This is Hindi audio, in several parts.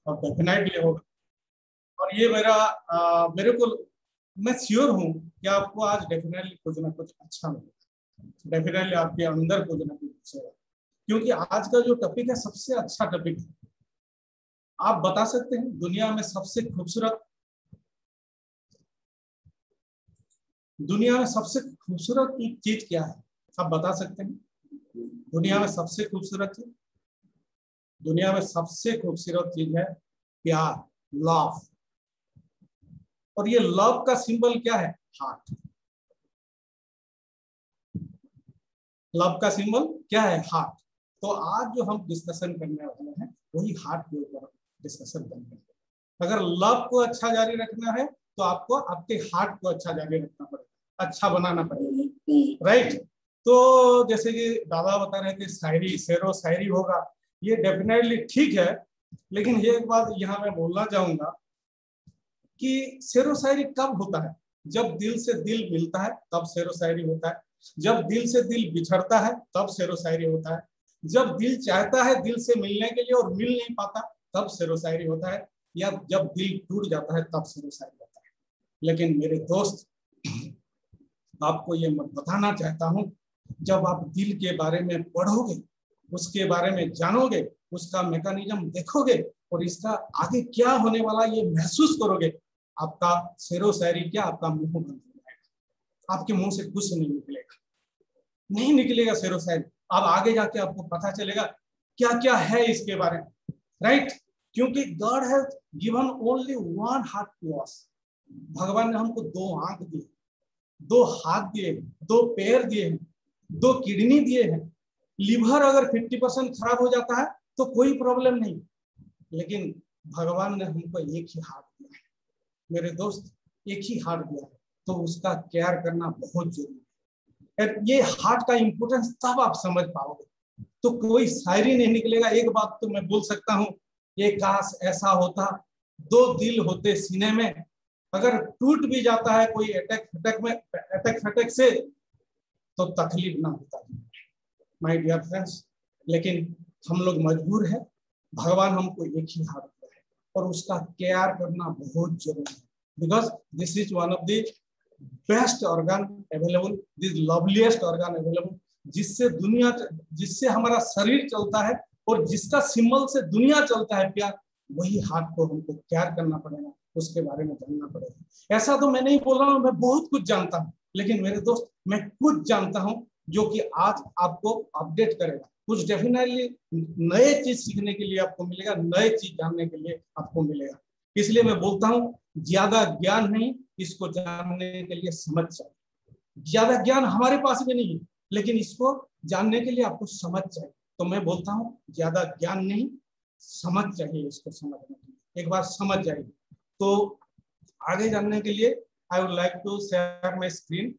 और डेफिनेटली होगा। और ये मेरे को मैं श्योर हूँ कि आपको आज डेफिनेटली कुछ ना कुछ अच्छा मिलेगा, डेफिनेटली आपके अंदर कुछ ना कुछ घुसेगा, क्योंकि आज का जो टॉपिक है सबसे अच्छा टॉपिक है। आप बता सकते हैं दुनिया में सबसे खूबसूरत चीज क्या है? आप बता सकते हैं दुनिया में सबसे खूबसूरत चीज? दुनिया में सबसे खूबसूरत चीज है प्यार, लव। और ये लव का सिंबल क्या है? हार्ट। लव का सिंबल क्या है? हार्ट। तो आज जो हम डिस्कशन करने वाले हैं वही हार्ट के ऊपर डिस्कशन करने हैं। अगर लव को अच्छा जारी रखना है तो आपको आपके हार्ट को अच्छा जारी रखना पड़ेगा, अच्छा बनाना पड़ेगा, राइट? तो जैसे कि दादा बता रहे थे शायरी, शेरो शायरी होगा, ये डेफिनेटली ठीक है, लेकिन ये एक बात यहाँ मैं बोलना चाहूंगा कि शेरो शायरी कब होता है? जब दिल से दिल मिलता है तब शेरो शायरी होता है, जब दिल से दिल बिछड़ता है तब शेरो शायरी होता है, जब दिल चाहता है दिल से मिलने के लिए और मिल नहीं पाता तब शेरो शायरी होता है, या जब दिल टूट जाता है तब शेरो शायरी होता है। लेकिन मेरे दोस्त, आपको ये मैं बताना चाहता हूँ, जब आप दिल के बारे में पढ़ोगे, उसके बारे में जानोगे, उसका मैकेनिज्म देखोगे और इसका आगे क्या होने वाला ये महसूस करोगे, आपका शेरो शायरी क्या, आपका मुंह बंद हो जाएगा, आपके मुंह से कुछ नहीं निकलेगा, नहीं निकलेगा शेरो शायरी। अब आगे जाके आपको पता चलेगा क्या क्या है इसके बारे में, राइट? क्योंकि God has given only one heart to us. भगवान ने हमको दो आंख दिए, दो हाथ दिए, दो पैर दिए हैं, दो किडनी दिए हैं। लिवर अगर 50% खराब हो जाता है तो कोई प्रॉब्लम नहीं, लेकिन भगवान ने हमको एक ही हार्ट दिया है मेरे दोस्त, एक ही हार्ट दिया है, तो उसका केयर करना बहुत जरूरी है। ये हार्ट का इंपोर्टेंस तब आप समझ पाओगे, तो कोई शायरी नहीं निकलेगा। एक बात तो मैं बोल सकता हूँ, ये काश ऐसा होता, दो दिल होते सीने में, अगर टूट भी जाता है कोई अटैक फटक से तो तकलीफ ना होता माय डियर फ्रेंड्स। लेकिन हम लोग मजबूर है, भगवान हमको एक ही हार्ट दिया है और उसका केयर करना बहुत जरूरी है, because this is one of the best organ available, this loveliest organ available, जिससे हमारा शरीर चलता है और जिसका सिंबल से दुनिया चलता है प्यार, वही हार्ट को हमको केयर करना पड़ेगा, उसके बारे में जानना पड़ेगा। ऐसा तो मैं नहीं बोल रहा हूँ मैं बहुत कुछ जानता हूँ, लेकिन मेरे दोस्त मैं कुछ जानता हूँ जो कि आज आपको अपडेट करेगा, कुछ डेफिनेटली नए चीज सीखने के लिए आपको मिलेगा, नए चीज जानने के लिए आपको मिलेगा। इसलिए मैं बोलता हूँ ज्यादा ज्ञान नहीं, इसको जानने के लिए समझ चाहिए। ज्यादा ज्ञान हमारे पास भी नहीं है, लेकिन इसको जानने के लिए आपको समझ चाहिए। तो मैं बोलता हूँ ज्यादा ज्ञान नहीं, समझ चाहिए, इसको समझने के लिए एक बार समझ जाइए। तो आगे जानने के लिए I would like to share my screen.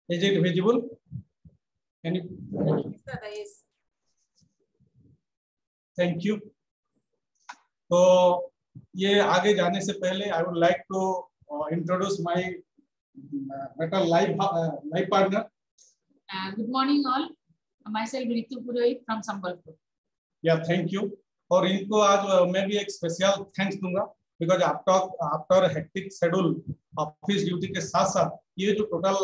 Is it visible? Can you? Yes. Thank you. तो ये आगे जाने से पहले I would like to introduce my metal life partner. Good morning all. Myself Ritu Purohit from Sambalpur. या थैंक यू। और इनको आज मैं भी एक स्पेशल थैंक्स दूंगा, because after hectic schedule office duty के साथ साथ ये जो टोटल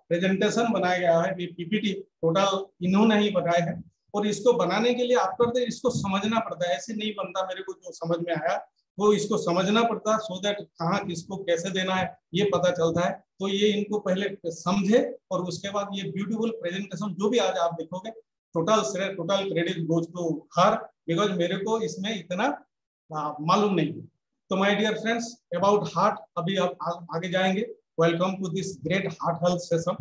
प्रेजेंटेशन बनाया गया है, ये पीपीटी टोटल इन्होंने ही बनाए हैं और इसको बनाने के लिए आप करते इसको समझना पड़ता है, ऐसे नहीं बनता मेरे को जो समझ में आया वो इसको समझना पड़ता है, सो दैट कहाँ किसको कैसे देना है ये पता चलता है। तो ये इनको पहले समझे और उसके बाद ये ब्यूटीफुल प्रेजेंटेशन जो भी आज आप देखोगे total credit goes to her, because मेरे को इसमें इतना मालूम नहीं है। तो my dear friends about heart अभी आप आगे जाएंगे। Welcome to this great heart health session.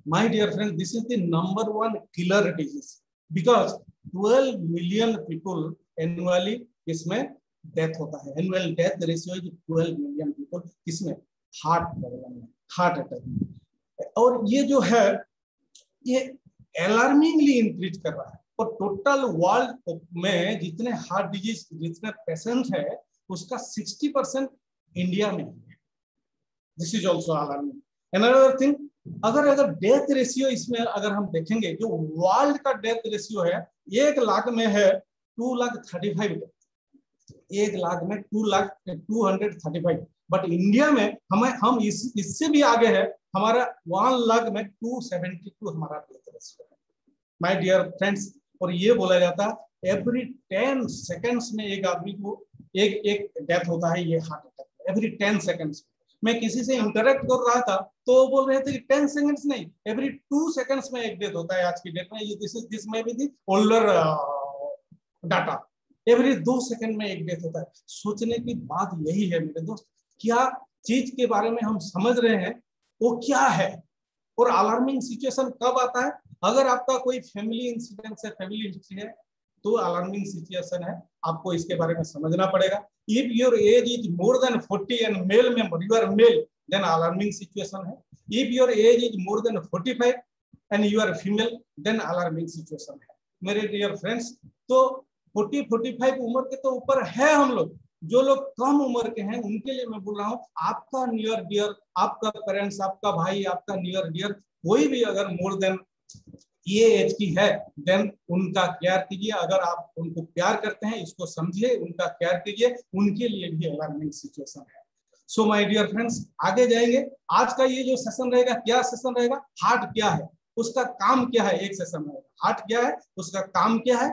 My dear friends this is the number 1 killer disease because 12 million people annually इसमें डेथ होता है। Annual death ratio is 12 million people किसमें, हार्ट प्रॉब्लम में, हार्ट अटैक। और ये जो है ये अलार्मिंगली इंक्रीज कर रहा है और टोटल वर्ल्ड में जितने हार्ट डिजीज जितने पेशेंट है उसका 60% इंडिया में है। This is also alarming. Another thing, अगर डेथ रेशियो इसमें अगर हम देखेंगे जो वर्ल्ड का डेथ रेशियो है 1 लाख में है 2,35,000, 1 लाख में 2,235, बट इंडिया में हम इससे भी आगे है, हमारा 1 लाख में 272 हमारा डेथ रेशियो है माय डियर फ्रेंड्स। और ये बोला जाता है एवरी 10 सेकेंड्स में एक आदमी को एक डेथ होता है ये हार्ट अटैक। एवरी 10 सेकेंड्स मैं किसी से इंटरेक्ट कर रहा था तो वो बोल रहे थे कि 10 सेकेंड्स नहीं, एवरी 2 सेकेंड्स में एक डेथ होता है आज की डेट में। दिस में भी थी ओल्डर डाटा, एवरी 2 सेकेंड में एक डेथ होता है। सोचने की बात यही है मेरे दोस्त, क्या चीज के बारे में हम समझ रहे हैं वो क्या है और अलार्मिंग सिचुएशन कब आता है। अगर आपका कोई फैमिली इंसिडेंट है, फैमिली हिस्ट्री है तो अलार्मिंग सिचुएशन है, आपको इसके बारे में समझना पड़ेगा। If your age is more than 40 and male member you are male then alarming situation है। If your age is more than 45 and you are female then alarming situation है मेरे डियर फ्रेंड्स। तो 40-45 उम्र के तो ऊपर है हम लोग, जो लोग कम उम्र के हैं उनके लिए मैं बोल रहा हूँ आपका नियर डियर, आपका पेरेंट्स, आपका भाई, आपका नियर डियर कोई भी अगर मोर देन ये एज की है देन उनका केयर कीजिए। अगर आप उनको प्यार करते हैं इसको समझिए, उनका केयर कीजिए, उनके लिए भी अलार्मिंग सिचुएशन है। सो माय डियर फ्रेंड्स आगे जाएंगे। आज का ये जो सेशन रहेगा, क्या सेशन रहेगा, हार्ट क्या है, उसका काम क्या है, एक सेशन रहेगा हार्ट क्या है, उसका काम क्या है,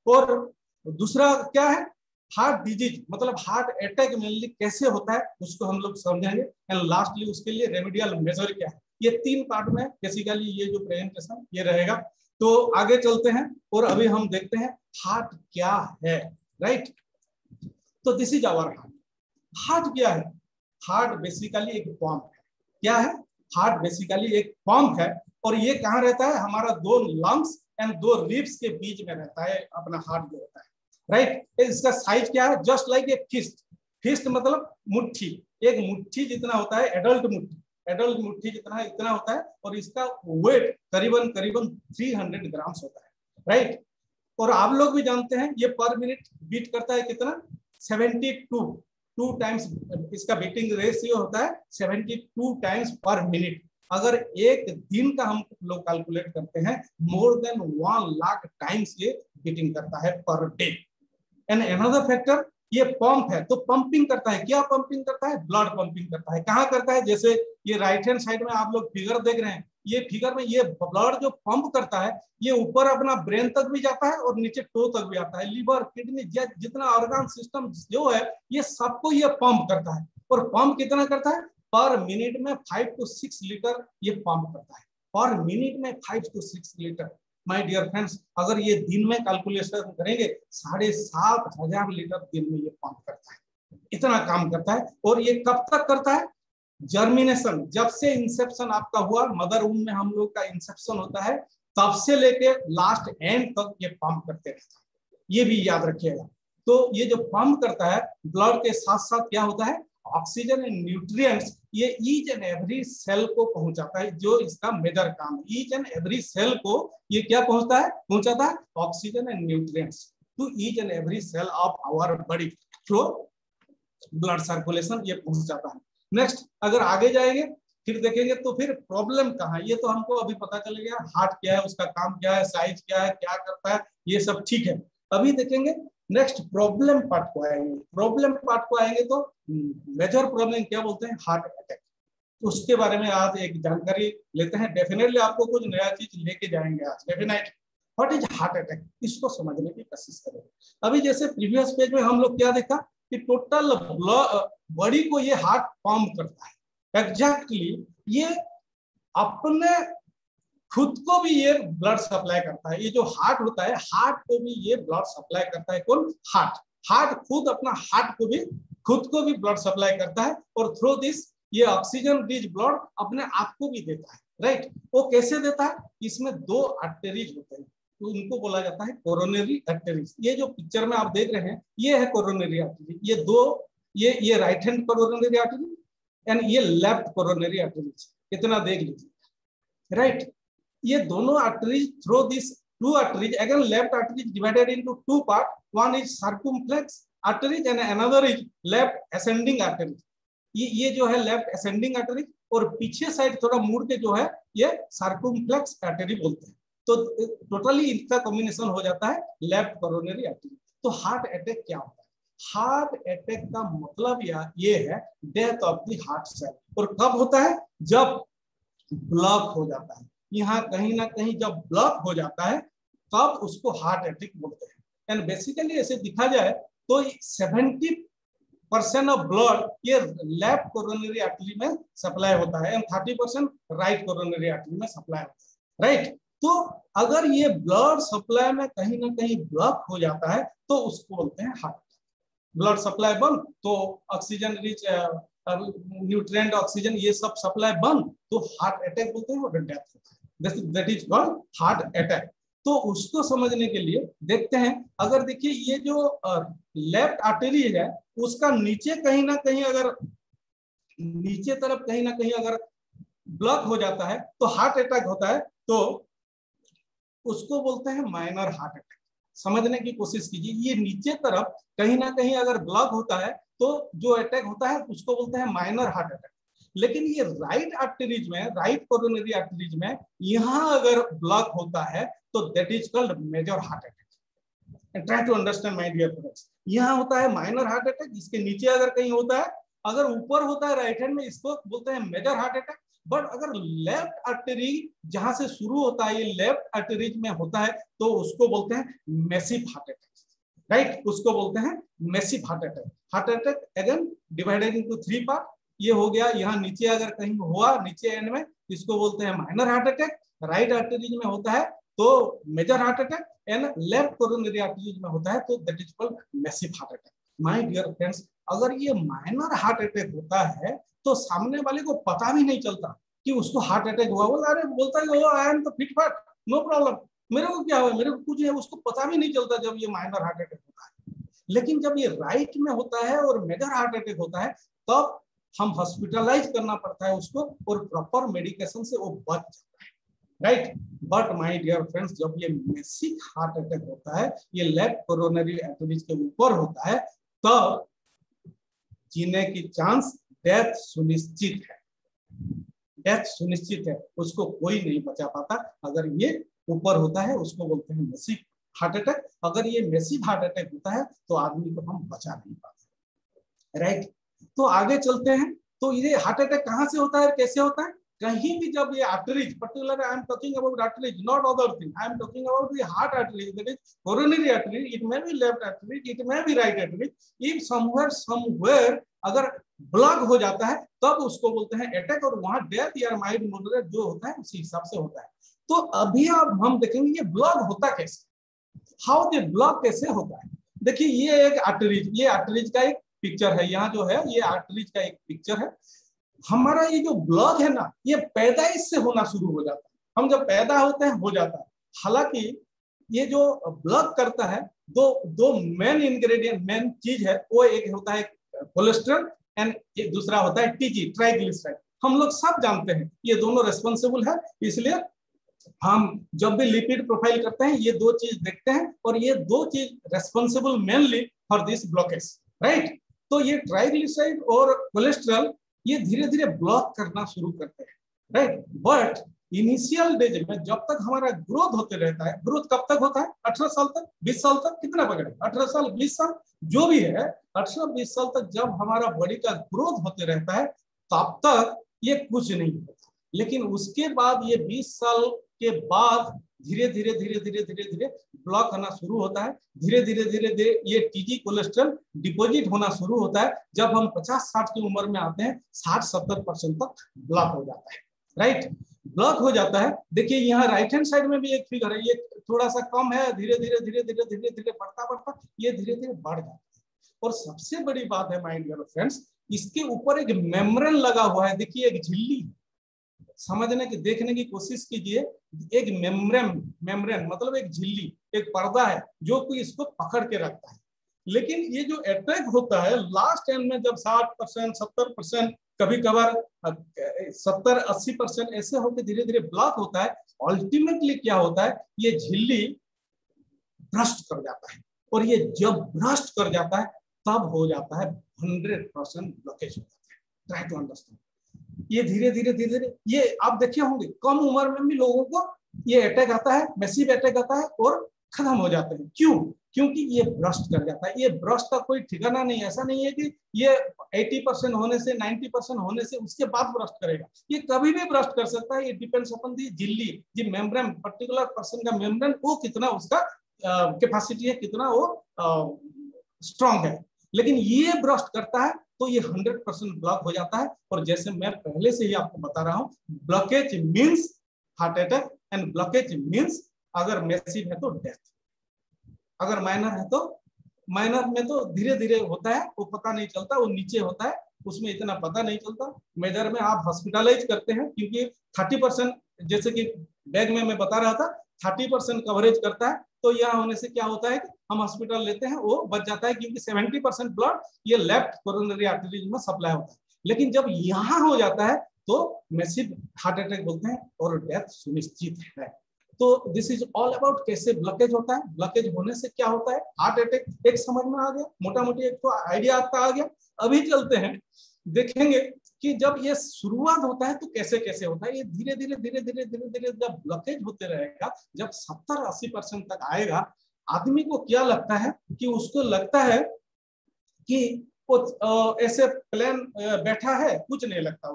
और दूसरा क्या है हार्ट डिजीज मतलब हार्ट अटैक मेनली कैसे होता है उसको हम लोग समझेंगे, एंड लास्टली उसके लिए रेमेडियल मेजर क्या है। ये 3 पार्ट में बेसिकली ये जो प्रेजेंटेशन ये रहेगा। तो आगे चलते हैं और अभी हम देखते हैं हार्ट क्या है, राइट। तो this is our heart. Heart क्या है, हार्ट बेसिकली एक पंप है। क्या है, हार्ट बेसिकली एक पंप है और ये कहाँ रहता है, हमारा 2 लंग्स एंड 2 रिब्स के बीच में रहता है अपना हार्ट जो रहता है, राइट। इसका साइज क्या है, just like a fist. Fist मतलब मुट्ठी, एक मुट्ठी जितना होता है, एडल्ट मुट्ठी जितना है इतना होता है, और इसका वेट करीबन 300 ग्राम्स होता है, राइट। और आप लोग भी जानते हैं ये पर मिनट बीट करता है कितना, 72 टाइम्स इसका बीटिंग रेशियो होता है 72 टाइम्स पर मिनट। अगर एक दिन का हम लोग कैलकुलेट करते हैं मोर देन 1 लाख टाइम्स ये बीटिंग करता है per day. And another factor ये पंप है, तो पंपिंग करता है, क्या पंपिंग करता है, ब्लड पंपिंग करता है। कहाँ करता है, जैसे ये राइट हैंड साइड में आप लोग फिगर देख रहे हैं, ये फिगर में ये ब्लड जो पंप करता है ये ऊपर अपना ब्रेन तक भी जाता है और नीचे टो तक भी आता है। लीवर, किडनी, जितना ऑर्गन सिस्टम जो है ये सबको ये पंप करता है। और पंप कितना करता है, पर मिनट में 5 to 6 लीटर ये पंप करता है, पर मिनट में 5 to 6 litre. My dear friends अगर ये दिन में कैलकुलेशन करेंगे 7,500 लीटर दिन में ये पंप करता है, इतना काम करता है। और ये कब तक करता है, जर्मिनेशन, जब से इंसेप्शन आपका हुआ, मदर वूम में हम लोग का इंसेप्शन होता है तब से लेके लास्ट एंड तक ये पंप करते रहता है, ये भी याद रखिएगा। तो ये जो पंप करता है ब्लड के साथ साथ क्या होता है, ऑक्सीजन एंड न्यूट्रिएंट्स ये ईच एंड एवरी सेल को पहुंचाता है, जो इसका मेजर काम है। ईच एंड एवरी सेल को ये क्या पहुंचाता है oxygen and nutrients to each and every cell of our body through blood circulation ये पहुंचाता है। नेक्स्ट अगर आगे जाएंगे फिर देखेंगे तो फिर प्रॉब्लम कहाँ, ये तो हमको अभी पता चल गया हार्ट क्या है, उसका काम क्या है, साइज क्या है, क्या करता है, ये सब ठीक है। अभी देखेंगे नेक्स्ट प्रॉब्लम पार्ट को आएंगे। प्रॉब्लम पार्ट को आएंगे तो मेजर प्रॉब्लम क्या बोलते हैं, हार्ट अटैक। उसके बारे में आज एक जानकारी लेते हैं। डेफिनेटली आपको कुछ नया चीज लेके जाएंगे आज, definite what is heart attack, इसको समझने की कोशिश करें। अभी जैसे प्रीवियस पेज में हम लोग क्या देखा कि टोटल बॉडी को ये हार्ट पंप करता है, एग्जैक्टली ये अपने खुद को भी ये ब्लड सप्लाई करता है। ये जो हार्ट होता है, हार्ट को भी ये ब्लड सप्लाई करता है। कौन? हार्ट। हार्ट खुद अपना हार्ट को भी खुद को भी ब्लड सप्लाई करता है और थ्रू दिस ये ऑक्सीजन रिच ब्लड अपने आप को भी देता है, राइट। वो कैसे देता है? इसमें दो आर्टरीज होते हैं, तो इनको बोला जाता है कोरोनरी आर्टरीज। ये जो पिक्चर में आप देख रहे हैं ये है कोरोनरी आर्टरी। ये दो, ये right hand coronary artery and ये लेफ्ट कोरोनरी आर्टरीज। इतना देख लीजिए, राइट। ये दोनों arteries through this two arteries, again left artery is divided into two parts. One is circumflex artery and another is left ascending artery. ये जो है लेफ्ट असेंडिंग आर्टरी और पीछे साइड थोड़ा मुड़ के जो है ये सर्कमफ्लेक्स आर्टरी बोलते हैं। तो टोटली इनका कॉम्बिनेशन हो जाता है लेफ्ट कोरोनरी आर्टरी। तो हार्ट अटैक क्या होता है? हार्ट अटैक का मतलब ये है death of the heart cell. और कब होता है? जब ब्लॉक हो जाता है। यहाँ कहीं ना कहीं जब ब्लॉक हो जाता है तब उसको हार्ट अटैक बोलते हैं। एंड बेसिकली ऐसे दिखा जाए तो 70% ऑफ ब्लड ये लेफ्ट कोरोनरी आर्टरी में सप्लाई होता है एंड 30% राइट कोरोनरी आर्टरी में सप्लाई होता है, राइट। तो अगर ये ब्लड सप्लाई में कहीं ना कहीं ब्लॉक हो जाता है तो उसको बोलते हैं हार्ट अटैक। ब्लड सप्लाई बंद तो ऑक्सीजन रिच न्यूट्रिएंट ऑक्सीजन ये सब सप्लाई बंद तो हार्ट अटैक बोलते हैं और डेथ होता है। That is called heart attack. तो उसको समझने के लिए देखते हैं, अगर देखिए ये जो लेफ्ट आर्टरी है उसका नीचे कहीं ना कहीं अगर नीचे तरफ कहीं ना कहीं अगर ब्लॉक हो जाता है तो हार्ट अटैक होता है। तो उसको बोलते हैं माइनर हार्ट अटैक। समझने की कोशिश कीजिए, ये नीचे तरफ कहीं ना कहीं अगर ब्लॉक होता है तो जो अटैक होता है उसको बोलते हैं माइनर हार्ट अटैक। लेकिन ये राइट आर्टरीज में, राइट कोरोनरी आर्टरीज में यहाँ अगर ब्लॉक होता है तो that is called major heart attack. Try to understand my dear friends. यहाँ होता है माइनर हार्ट अटैक, इसके नीचे अगर कहीं होता है, अगर ऊपर होता है राइट हैंड में इसको बोलते हैं मेजर हार्ट अटैक। बट अगर लेफ्ट आर्टरी जहां से शुरू होता है ये लेफ्ट आर्टरीज में होता है तो उसको बोलते हैं मैसिव हार्ट अटैक, राइट। उसको बोलते हैं massive heart attack. Heart attack again divided into 3 part. ये हो गया, यहाँ नीचे अगर कहीं हुआ नीचे एंड में इसको बोलते हैं minor heart attack. Right arteries में होता है तो major heart attack and left coronary arteries में होता है तो that is called massive heart attack. My dear friends, अगर ये माइनर हार्ट अटैक होता है तो सामने वाले को पता भी नहीं चलता कि उसको हार्ट अटैक हुआ। बोला अरे बोलता है ओ आई एम तो फिट फाट, नो प्रॉब्लम, मेरे को क्या हुआ, मेरे को कुछ है, उसको पता भी नहीं चलता जब ये माइनर हार्ट अटैक होता है। लेकिन जब ये राइट में होता है और मेजर हार्ट अटैक होता है तब हम हॉस्पिटलाइज करना पड़ता है उसको और प्रॉपर मेडिकेशन से वो बच जाता है, right. But my dear friends, जब ये मैसिव हार्ट अटैक होता है, ये लेफ्ट कोरोनरी आर्टरीज के ऊपर होता है, तब जीने की चांस डेथ सुनिश्चित है। डेथ सुनिश्चित है, उसको कोई नहीं बचा पाता। अगर ये ऊपर होता है उसको बोलते हैं मैसिव हार्ट अटैक। अगर ये मैसिव हार्ट अटैक होता है तो आदमी को हम बचा नहीं पाते, राइट। तो आगे चलते हैं। तो ये हार्ट अटैक कहां से होता है और कैसे होता है? कहीं भी जब ये arteries, particular I am talking about arteries, not other thing, I am talking about the heart arteries, that is coronary artery, it may be left artery, it may be right artery. If somewhere अगर ब्लॉक हो जाता है तब उसको बोलते हैं अटैक और वहां डेथ या माइल्ड मॉडरेट जो होता है उसी हिसाब से होता है। तो अभी अब हम देखेंगे ये ब्लॉक होता कैसे, हाउ द ब्लॉक कैसे होता है। देखिए ये एक आर्टरीज, ये आर्टरीज का एक पिक्चर है। यहाँ जो है ये आर्टरीज का एक पिक्चर है। हमारा ये जो ब्लॉक है ना, ये पैदाइश से होना शुरू हो जाता है। हम जब पैदा होते हैं हो जाता है। हालांकि ये जो ब्लॉक करता है दो मेन इंग्रेडिएंट, मेन चीज है, वो एक होता है कोलेस्ट्रॉल एंड एक दूसरा होता है टीजी, ट्राइग्लिसराइड। हम लोग सब जानते हैं ये दोनों रेस्पॉन्सिबल है। इसलिए हम जब भी लिपिड प्रोफाइल करते हैं ये दो चीज देखते हैं और ये दो चीज responsible mainly for this blockage, right. तो ये ट्राइग्लिसराइड और कोलेस्ट्रॉल ये धीरे धीरे ब्लॉक करना शुरू करते हैं, राइट। बट इनिशियल डेज में जब तक हमारा ग्रोथ होते रहता है, ग्रोथ कब तक होता है? 18 साल तक, 20 साल तक, कितना पकड़े, 18 साल 20 साल जो भी है, 18-20 साल तक जब हमारा बॉडी का ग्रोथ होते रहता है तब तक ये कुछ नहीं होता। लेकिन उसके बाद ये 20 साल के बाद धीरे धीरे धीरे धीरे धीरे धीरे ब्लॉक होना शुरू होता है। धीरे धीरे धीरे धीरे ये टीजी कोलेस्ट्रॉल डिपॉजिट होना शुरू होता है। जब हम 50-60 की उम्र में आते हैं 60-70% तक ब्लॉक हो जाता है, राइट, ब्लॉक हो जाता है। देखिए यहाँ राइट हैंड साइड में भी एक फिगर है, ये थोड़ा सा कम है, धीरे धीरे धीरे धीरे धीरे धीरे बढ़ता बढ़ता ये धीरे धीरे बढ़ जाता है। और सबसे बड़ी बात है माय डियर फ्रेंड्स, इसके ऊपर एक मेम्ब्रेन लगा हुआ है। देखिए एक झिल्ली, समझने की देखने की कोशिश कीजिए। एक मेम्ब्रेन मतलब एक झिल्ली, एक पर्दा है जो कि इसको पकड़ के रखता है। लेकिन ये जो अटैक होता है लास्ट एंड में जब 60%, 70%, कभी कभार 70-80% ऐसे होकर धीरे धीरे ब्लॉक होता है, अल्टीमेटली क्या होता है, ये झिल्ली ब्रस्ट कर जाता है। और ये जब ब्रस्ट कर जाता है तब हो जाता है 100% ब्लॉकेज हो जाता है। Try to understand. ये धीरे धीरे धीरे धीरे ये आप देखे होंगे कम उम्र में भी लोगों को ये अटैक आता है, मैसिव अटैक आता है और खत्म हो जाते हैं। क्यों? क्योंकि ये ब्रस्ट कर जाता है। ये ब्रस्ट का कोई ठिकाना नहीं, ऐसा नहीं है कि ये 80% होने से 90% होने से उसके बाद ब्रस्ट करेगा। ये कभी भी ब्रस्ट कर सकता है। ये डिपेंड्स अपॉन दी झिल्ली, जी मेम्ब्रेन, पर्टिकुलर पर्सन का मेम्ब्रेन वो कितना उसका कैपेसिटी है, कितना वो स्ट्रांग है। लेकिन ये ब्रस्ट करता है तो ये 100% ब्लॉक हो जाता है। और जैसे मैं पहले से ही आपको बता रहा हूं, blockage means heart attack and blockage means अगर मैसिव है तो डेथ, अगर माइनर है तो माइनर में तो धीरे धीरे होता है, वो पता नहीं चलता, वो नीचे होता है, उसमें इतना पता नहीं चलता। मेजर में आप हॉस्पिटलाइज करते हैं क्योंकि 30% जैसे कि बैग में मैं बता रहा था 30% कवरेज करता है। तो यहाँ होने से क्या होता है कि हम हॉस्पिटल लेते हैं, वो बच जाता है क्योंकि 70% ब्लड ये लेफ्ट कोरोनरी आर्टरीज में सप्लाई होता है। लेकिन जब यहाँ हो जाता है तो मैसिव हार्ट अटैक बोलते हैं और डेथ सुनिश्चित है। तो दिस इज ऑल अबाउट कैसे ब्लॉकेज होता है, ब्लॉकेज होने से क्या होता है, हार्ट अटैक एक समझ में आ गया, मोटा मोटी एक तो आइडिया आपका आ गया। अभी चलते हैं, देखेंगे कि जब ये शुरुआत होता है तो कैसे कैसे होता है। ये धीरे धीरे धीरे धीरे धीरे धीरे जब ब्लॉकेज होते रहेगा, जब 70-80% तक आएगा, आदमी को क्या लगता है कि उसको लगता है कि वो ऐसे प्लेन बैठा है, कुछ नहीं लगता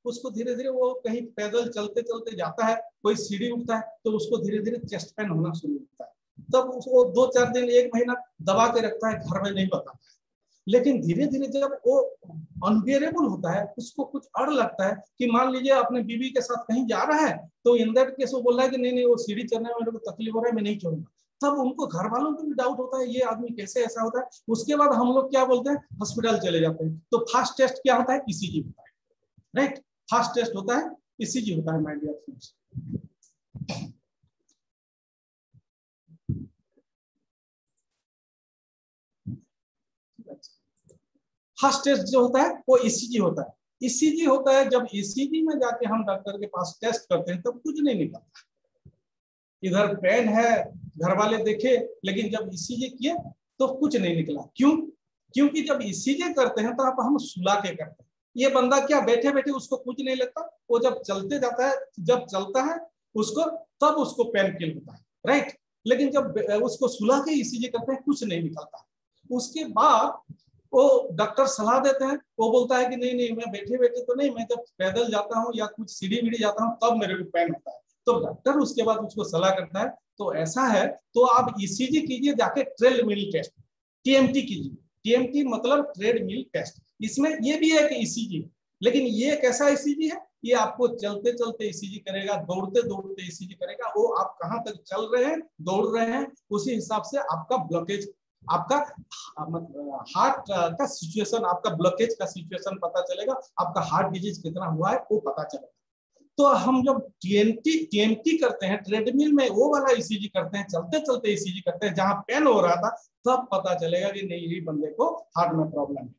उसको धीरे धीरे वो कहीं पैदल चलते चलते जाता है, कोई सीढ़ी उठता है तो उसको धीरे धीरे चेस्ट पेन होना शुरू होता है। तब उसको 2-4 दिन 1 महीना दबा के रखता है, घर में नहीं बताता है। लेकिन धीरे धीरे जब वो अनबियरेबल होता है, उसको कुछ अड़ लगता है कि मान लीजिए अपने बीवी के साथ कहीं जा रहा है तो इन दैट केस वो बोल रहा है कि नहीं वो सीढ़ी चढ़ने में मेरे को तकलीफ हो रहा है, मैं नहीं चढ़ूंगा। तब उनको घर वालों को भी डाउट होता है ये आदमी कैसे ऐसा होता है। उसके बाद हम लोग क्या बोलते हैं, हॉस्पिटल चले जाते हैं। तो फर्स्ट टेस्ट क्या होता है, ईसीजी होता है, राइट, फर्स्ट टेस्ट होता है ईसीजी होता है my dear friends. First test जो होता है वो ईसीजी होता है। ईसीजी होता है, जब ईसीजी में जाके हम डॉक्टर के पास टेस्ट करते हैं तब कुछ नहीं निकलता। इधर पेन है, घर वाले देखे, लेकिन जब ईसीजी किए तो कुछ नहीं निकला। क्यों? क्योंकि जब ईसीजी करते हैं तो आप हम सुला के करते हैं। ये बंदा क्या बैठे बैठे उसको कुछ नहीं लगता, वो जब चलते जाता है, जब चलता है उसको तब उसको पेन फील होता है, राइट। लेकिन जब उसको सुला के ईसीजी करते हैं कुछ नहीं निकलता। उसके बाद वो डॉक्टर सलाह देते हैं, वो बोलता है कि नहीं नहीं मैं बैठे बैठे तो नहीं, मैं जब पैदल जाता हूँ या कुछ सीढ़ी वीढ़ी जाता हूँ तब मेरे को पेन होता है। तो डॉक्टर उसके बाद उसको सलाह करता है तो ऐसा है तो आप ईसीजी कीजिए जाके, ट्रेडमिल टेस्ट, टीएमटी कीजिए। टीएमटी मतलब ट्रेडमिल टेस्ट। इसमें ये भी है कि ईसीजी, लेकिन ये कैसा ईसीजी है, ये आपको चलते चलते ईसीजी करेगा, दौड़ते दौड़ते ईसीजी करेगा। वो आप कहाँ तक चल रहे हैं, दौड़ रहे हैं, उसी हिसाब से आपका ब्लॉकेज, आपका हार्ट का सिचुएशन, आपका ब्लॉकेज का सिचुएशन पता चलेगा, आपका हार्ट डिजीज कितना हुआ है वो पता चलेगा। तो हम जब टीएमटी करते हैं, ट्रेडमिल में वो वाला ईसीजी करते हैं, चलते चलते ईसीजी करते हैं, जहां पेन हो रहा था तब पता चलेगा कि नहीं ये बंदे को हार्ट में प्रॉब्लम है,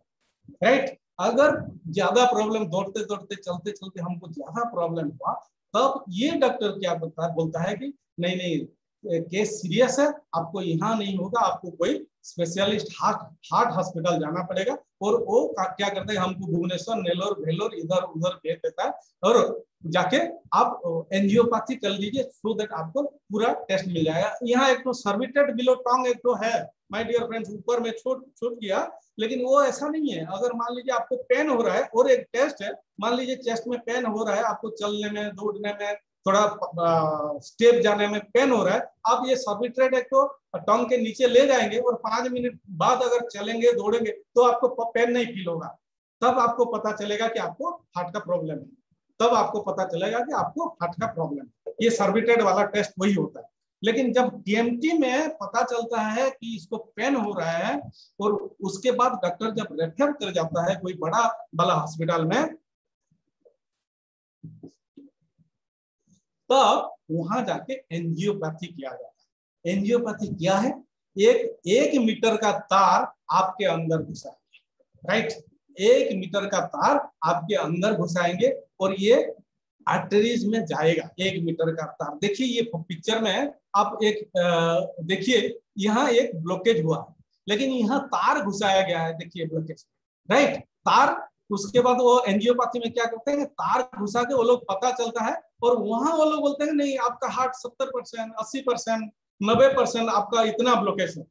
राइट। अगर ज्यादा प्रॉब्लम, दौड़ते दौड़ते चलते चलते हमको ज्यादा प्रॉब्लम हुआ तब ये डॉक्टर क्या बोलता है कि नहीं नहीं केस सीरियस है, आपको यहाँ नहीं होगा, आपको कोई स्पेशलिस्ट हार्ट हॉस्पिटल जाना पड़ेगा। और वो क्या करता है, हमको भुवनेश्वर, नेलोर, भेलोर इधर उधर भेज देता है और जाके आप एंजियोपैथी कर लीजिए, सो दैट आपको पूरा टेस्ट मिल जाएगा। यहाँ एक तो सर्विटेड बिलो टंग एक तो है माय डियर फ्रेंड्स, ऊपर में छूट गया, लेकिन वो ऐसा नहीं है। अगर मान लीजिए आपको पेन हो रहा है और एक टेस्ट है, मान लीजिए चेस्ट में पेन हो रहा है, आपको चलने में, दौड़ने में, थोड़ा स्टेप जाने में पेन हो रहा है, आप ये सर्बिट्रेट को टंग के नीचे ले जाएंगे और 5 मिनट बाद अगर चलेंगे दौड़ेंगे तो आपको पेन नहीं फील होगा। तब आपको पता चलेगा कि आपको हार्ट का प्रॉब्लम है, तब आपको पता चलेगा कि आपको हार्ट का प्रॉब्लम है। ये सर्बिट्रेट वाला टेस्ट वही होता है। लेकिन जब टीएमटी में पता चलता है कि इसको पेन हो रहा है और उसके बाद डॉक्टर जब रेफर कर जाता है कोई बड़ा वाला हॉस्पिटल में, तब वहां जाके एंजियोपैथी किया जाता है। एंजियोपैथी क्या है? 1 मीटर का तार आपके अंदर घुसाएंगे, राइट? 1 मीटर का तार आपके अंदर घुसाएंगे और ये आर्टरीज में जाएगा। 1 मीटर का तार, देखिए ये पिक्चर में आप एक देखिए यहाँ एक ब्लॉकेज हुआ है, लेकिन यहाँ तार घुसाया गया है, देखिए ब्लॉकेज, राइट? तार, उसके बाद वो एंजियोपैथी में क्या करते हैं, तार घुसा के वो लोग पता चलता है और वहां वो लोग बोलते हैं नहीं आपका हार्ट 70%, 80%, 90% आपका इतना ब्लॉकेज है।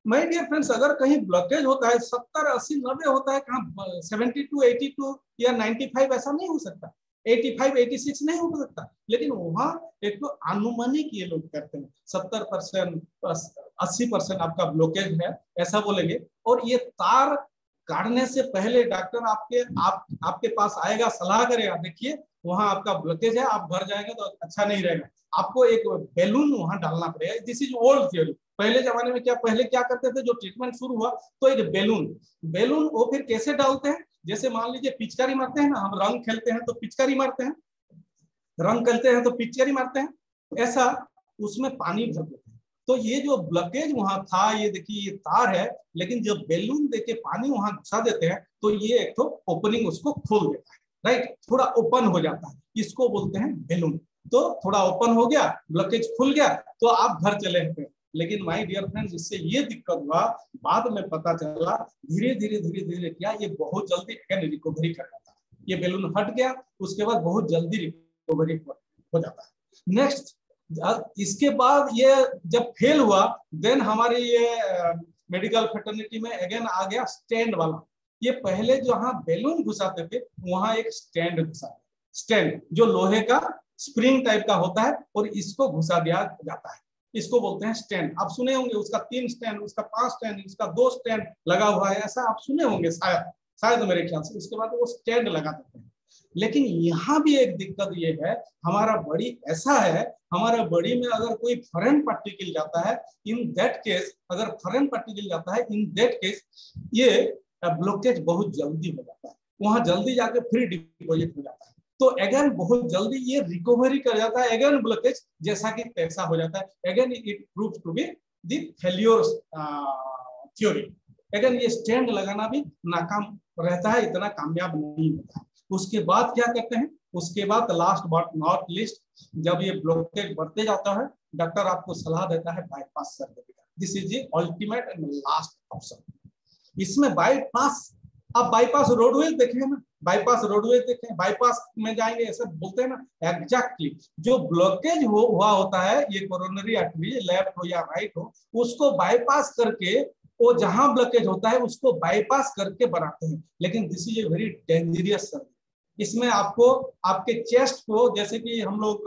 माय डियर फ्रेंड्स, अगर कहीं ब्लॉकेज होता है 70, 80, 90 होता है, कहाँ 72, 82 या 95 ऐसा नहीं हो सकता, 85, 86 नहीं हो सकता। लेकिन वहां एक तो अनुमानिक ये लोग करते हैं 70%, 80% आपका ब्लॉकेज है ऐसा बोलेंगे। और ये तार काटने से पहले डॉक्टर आपके पास आएगा, सलाह करेगा, देखिए वहां आपका ब्लॉकेज है, आप भर जाएंगे तो अच्छा नहीं रहेगा, आपको एक बैलून वहां डालना पड़ेगा। This is old theory. पहले जमाने में पहले क्या करते थे, जो ट्रीटमेंट शुरू हुआ तो एक बैलून वो फिर कैसे डालते हैं, जैसे मान लीजिए पिचकारी मारते हैं ना, हम रंग खेलते हैं तो पिचकारी मारते हैं, रंग खेलते हैं तो पिचकारी मारते हैं, ऐसा उसमें पानी भर देते हैं। तो ये जो ब्लॉकेज वहां था, ये देखिए ये तार है, लेकिन जब बैलून देके पानी वहां घुसा देते हैं तो ये एक तो ओपनिंग उसको खोल देता है, राइट? थोड़ा ओपन हो जाता है, इसको बोलते हैं बैलून। तो थोड़ा ओपन हो गया, ब्लॉकेज खुल गया तो आप घर चले गए। लेकिन माय डियर फ्रेंड्स, इससे ये दिक्कत हुआ, बाद में पता चला धीरे धीरे क्या ये बहुत जल्दी रिकवरी कर जाता है। ये बैलून हट गया, उसके बाद बहुत जल्दी रिकवरी हो जाता है। नेक्स्ट, इसके बाद ये जब फेल हुआ, देन हमारे ये मेडिकल फ्रेटर्निटी में अगेन आ गया स्टैंड वाला। ये पहले जहां बैलून घुसाते थे वहां एक स्टैंड घुसा, स्टैंड जो लोहे का स्प्रिंग टाइप का होता है और इसको घुसा दिया जाता है, इसको बोलते हैं स्टैंड। आप सुने होंगे उसका 3 स्टैंड, उसका 5 स्टैंड, उसका 2 स्टैंड लगा हुआ है, ऐसा आप सुने होंगे शायद मेरे ख्याल से। उसके बाद वो स्टैंड लगा देते हैं। लेकिन यहाँ भी एक दिक्कत ये है, हमारा बॉडी ऐसा है, हमारा बॉडी में अगर कोई फॉरेन पार्टिकल जाता है, इन दैट केस, अगर फॉरेन पार्टिकल जाता है इन दैट केस ये ब्लॉकेज बहुत जल्दी हो जाता है, वहां जल्दी जाके फिर डिपॉजिट हो जाता है। तो अगेन बहुत जल्दी ये रिकवरी कर जाता है, अगेन ब्लॉकेज जैसा कि तैसा हो जाता है। Again it proves to be the failure theory. Again ये स्टैंड लगाना भी नाकाम रहता है, इतना कामयाब नहीं होता है। उसके बाद क्या करते हैं, उसके बाद लास्ट बट नॉट लीस्ट, जब ये ब्लॉकेज बढ़ते जाता है, डॉक्टर आपको सलाह देता है बाईपास सर्जरी का। This is the ultimate and last option. इसमें बाईपास, आप बाईपास रोडवेज देखें ना, बाईपास रोडवेज देखें, बाईपास में जाएंगे ऐसा बोलते हैं ना, एग्जैक्टली जो ब्लॉकेज हुआ होता है, ये कोरोनरी आर्टरी लेफ्ट हो या राइट हो, उसको बाईपास करके वो जहां ब्लॉकेज होता है उसको बाईपास करके बनाते हैं। लेकिन this is a very dangerous surgery. इसमें आपको आपके चेस्ट को, जैसे कि हम लोग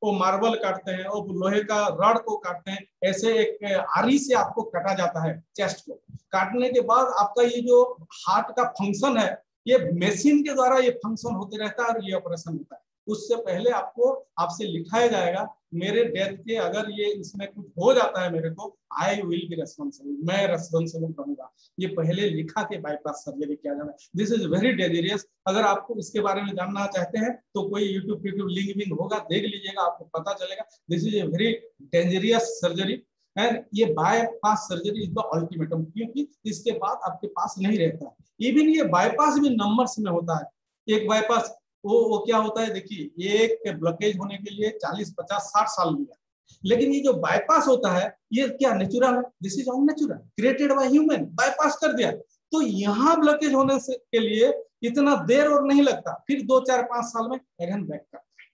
वो मार्बल काटते हैं और लोहे का रॉड को काटते हैं, ऐसे एक आरी से आपको काटा जाता है। चेस्ट को काटने के बाद आपका ये जो हार्ट का फंक्शन है, ये मशीन के द्वारा ये फंक्शन होते रहता है और ये ऑपरेशन होता है। उससे पहले आपसे लिखाया जाएगा, मेरे डेथ के अगर ये इसमें कुछ हो जाता है मेरे को, आई विल बी रेस्पॉन्सिबल, मैं रेस्पॉन्सिबल रहूंगा। ये पहले लिखा के बाईपास सर्जरी किया जाना है। This is very dangerous. अगर आपको इसके बारे में जानना चाहते हैं तो कोई यूट्यूब लिंक भी होगा, देख लीजिएगा, आपको पता चलेगा। This is a very dangerous surgery and ये bypass surgery is the ultimatum, क्योंकि इसके बाद आपके पास नहीं रहता। इवन ये बाईपास भी नंबर्स में होता है। एक बाईपास वो क्या होता है, देखिए एक ब्लॉकेज होने के लिए 40, 50, 60 साल लिया, लेकिन ये जो बाईपास होता है ये क्या नेचुरल है, this is unnatural, created by human, bypass कर दिया। तो यहाँ ब्लॉकेज होने से के लिए इतना देर और नहीं लगता, फिर 2, 4, 5 साल में अगेन बैक करता है,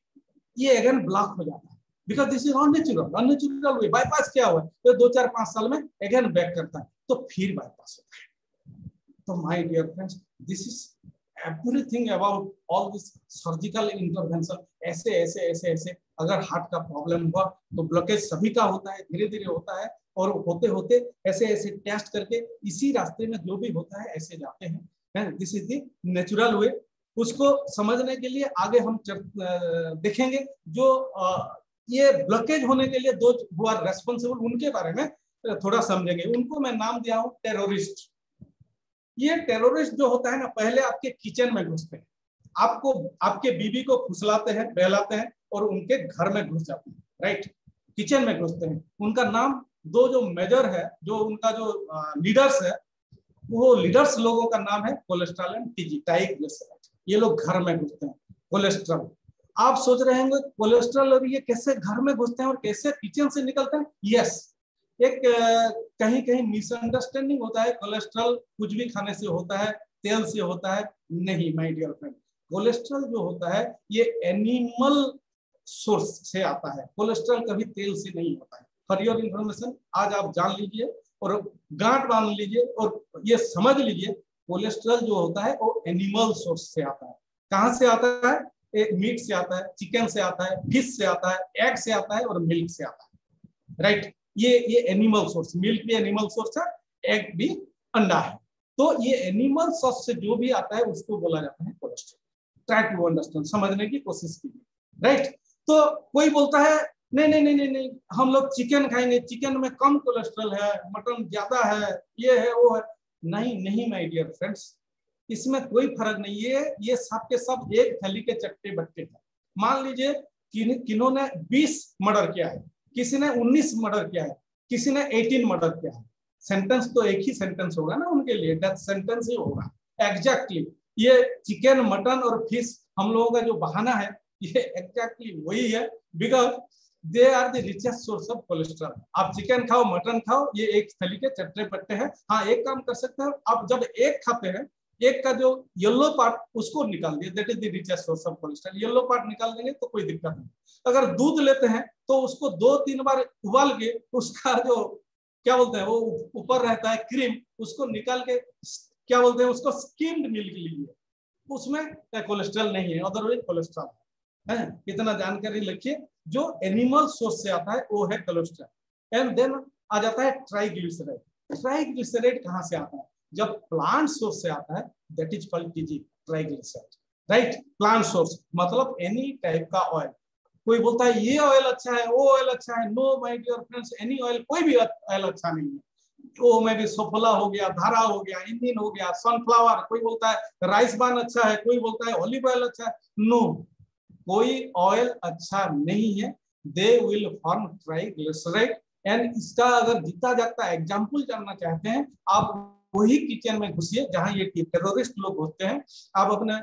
ये अगेन ब्लॉक हो जाता है, because this is unnatural way. Bypass क्या हुआ, तो 2, 4, 5 साल में अगेन बैक करता है, तो फिर बाईपास होता है। तो my dear friends, this is everything about all this surgical intervention. ऐसे ऐसे ऐसे ऐसे अगर हार्ट का प्रॉब्लम हुआ तो ब्लॉकेज सभी का होता है, धीरे धीरे होता है, और होते होते ऐसे ऐसे टेस्ट करके इसी रास्ते में जो भी होता है ऐसे जाते हैं। This is the natural way. उसको समझने के लिए आगे हम देखेंगे जो ये ब्लॉकेज होने के लिए दो हु आर रेस्पॉन्सिबल, उनके बारे में थोड़ा समझेंगे। उनको मैं नाम दिया हूं टेररिस्ट। ये टेररिस्ट जो होता है ना, पहले आपके किचन में घुसते हैं, आपको आपके बीबी को फुसलाते हैं, बहलाते हैं और उनके घर में घुस जाते हैं, राइट, किचन में घुसते हैं। उनका नाम, दो जो मेजर है, जो उनका जो लीडर्स है, वो लीडर्स लोगों का नाम है कोलेस्ट्रॉल एंड टीजी, ट्राइग्लिसराइड। ये लोग घर में घुसते हैं। कोलेस्ट्रॉल, आप सोच रहे होंगे कोलेस्ट्रॉल और ये कैसे घर में घुसते हैं और कैसे किचन से निकलते हैं। यस, एक कहीं कहीं मिसअंडरस्टैंडिंग होता है, कोलेस्ट्रॉल कुछ भी खाने से होता है, तेल से होता है। नहीं माय डियर फ्रेंड, कोलेस्ट्रॉल जो होता है ये एनिमल सोर्स से आता है। कोलेस्ट्रॉल कभी तेल से नहीं होता है। फॉर योर इंफॉर्मेशन, आज आप जान लीजिए और गांठ बांध लीजिए और ये समझ लीजिए, कोलेस्ट्रॉल जो होता है वो एनिमल सोर्स से आता है। कहाँ से आता है? मीट से आता है, चिकन से आता है, फिश से आता है, एग से आता है और मिल्क से आता है, राइट। ये एनिमल सोर्स, मिल्क भी एनिमल सोर्स है, एग भी अंडा है। तो ये एनिमल सोर्स से जो भी आता है उसको बोला जाता है कोलेस्ट्रॉल। ट्राई टू अंडरस्टैंड, समझने की कोशिश कीजिए, राइट। तो कोई बोलता है नहीं नहीं नहीं नहीं नहीं, हम लोग चिकन खाएंगे, चिकन में कम कोलेस्ट्रॉल है, मटन ज्यादा है, ये है वो है। नहीं नहीं माय डियर फ्रेंड्स, इसमें कोई फर्क नहीं है। ये सब के सब एक थैली के चट्टे बट्टे हैं। मान लीजिए किन्होंने 20 मर्डर किया है, किसी ने 19 मर्डर किया है, किसी ने 18 मर्डर किया है, सेंटेंस तो एक ही सेंटेंस होगा ना उनके लिए, डेथ सेंटेंस ही होगा। एग्जैक्टली ये चिकन, मटन और फिश हम लोगों का जो बहाना है, ये एग्जैक्टली वही है, because they are the richest source of cholesterol. आप चिकन खाओ, मटन खाओ, ये एक थैली के चट्टे बट्टे हैं। हाँ, एक काम कर सकते हैं आप, जब एक खाते हैं, एक का जो येलो पार्ट उसको निकाल दिए, that is the richest source of cholesterol. Yellow part निकाल देंगे तो कोई दिक्कत नहीं। अगर दूध लेते हैं तो उसको 2-3 बार उबाल के उसका जो क्या बोलते हैं वो ऊपर रहता है क्रीम, उसको निकाल के क्या बोलते हैं उसको स्किम्ड मिल्क लीजिए, उसमें कोलेस्ट्रॉल नहीं है, अदरवाइज कोलेस्ट्रॉल है। इतना जानकारी लिखिए। जो एनिमल सोर्स से आता है वो है कोलेस्ट्रॉल। एंड देन आ जाता है ट्राइग्लिसराइड। ट्राइग्लिसराइड कहाँ से आता है? जब प्लांट सोर्स से आता है, that is called TG, triglyceride, right. Plant source मतलब एनी टाइप का ऑयल। कोई बोलता है ये ऑयल अच्छा है, वो ऑयल अच्छा है। No my dear friends, any oil, कोई भी ऑयल अच्छा नहीं है। वो में भी सफोला हो गया, धारा हो गया, इंडियन हो गया, सनफ्लावर, कोई बोलता है राइस बान अच्छा है, कोई बोलता है ऑलिव ऑयल अच्छा है। नो, कोई ऑयल अच्छा नहीं है। They will form triglyceride. And इसका अगर जितना जाता एग्जाम्पल जानना चाहते हैं, आप वही किचन में घुसिए जहां ये टेररिस्ट लोग होते हैं। आप अपने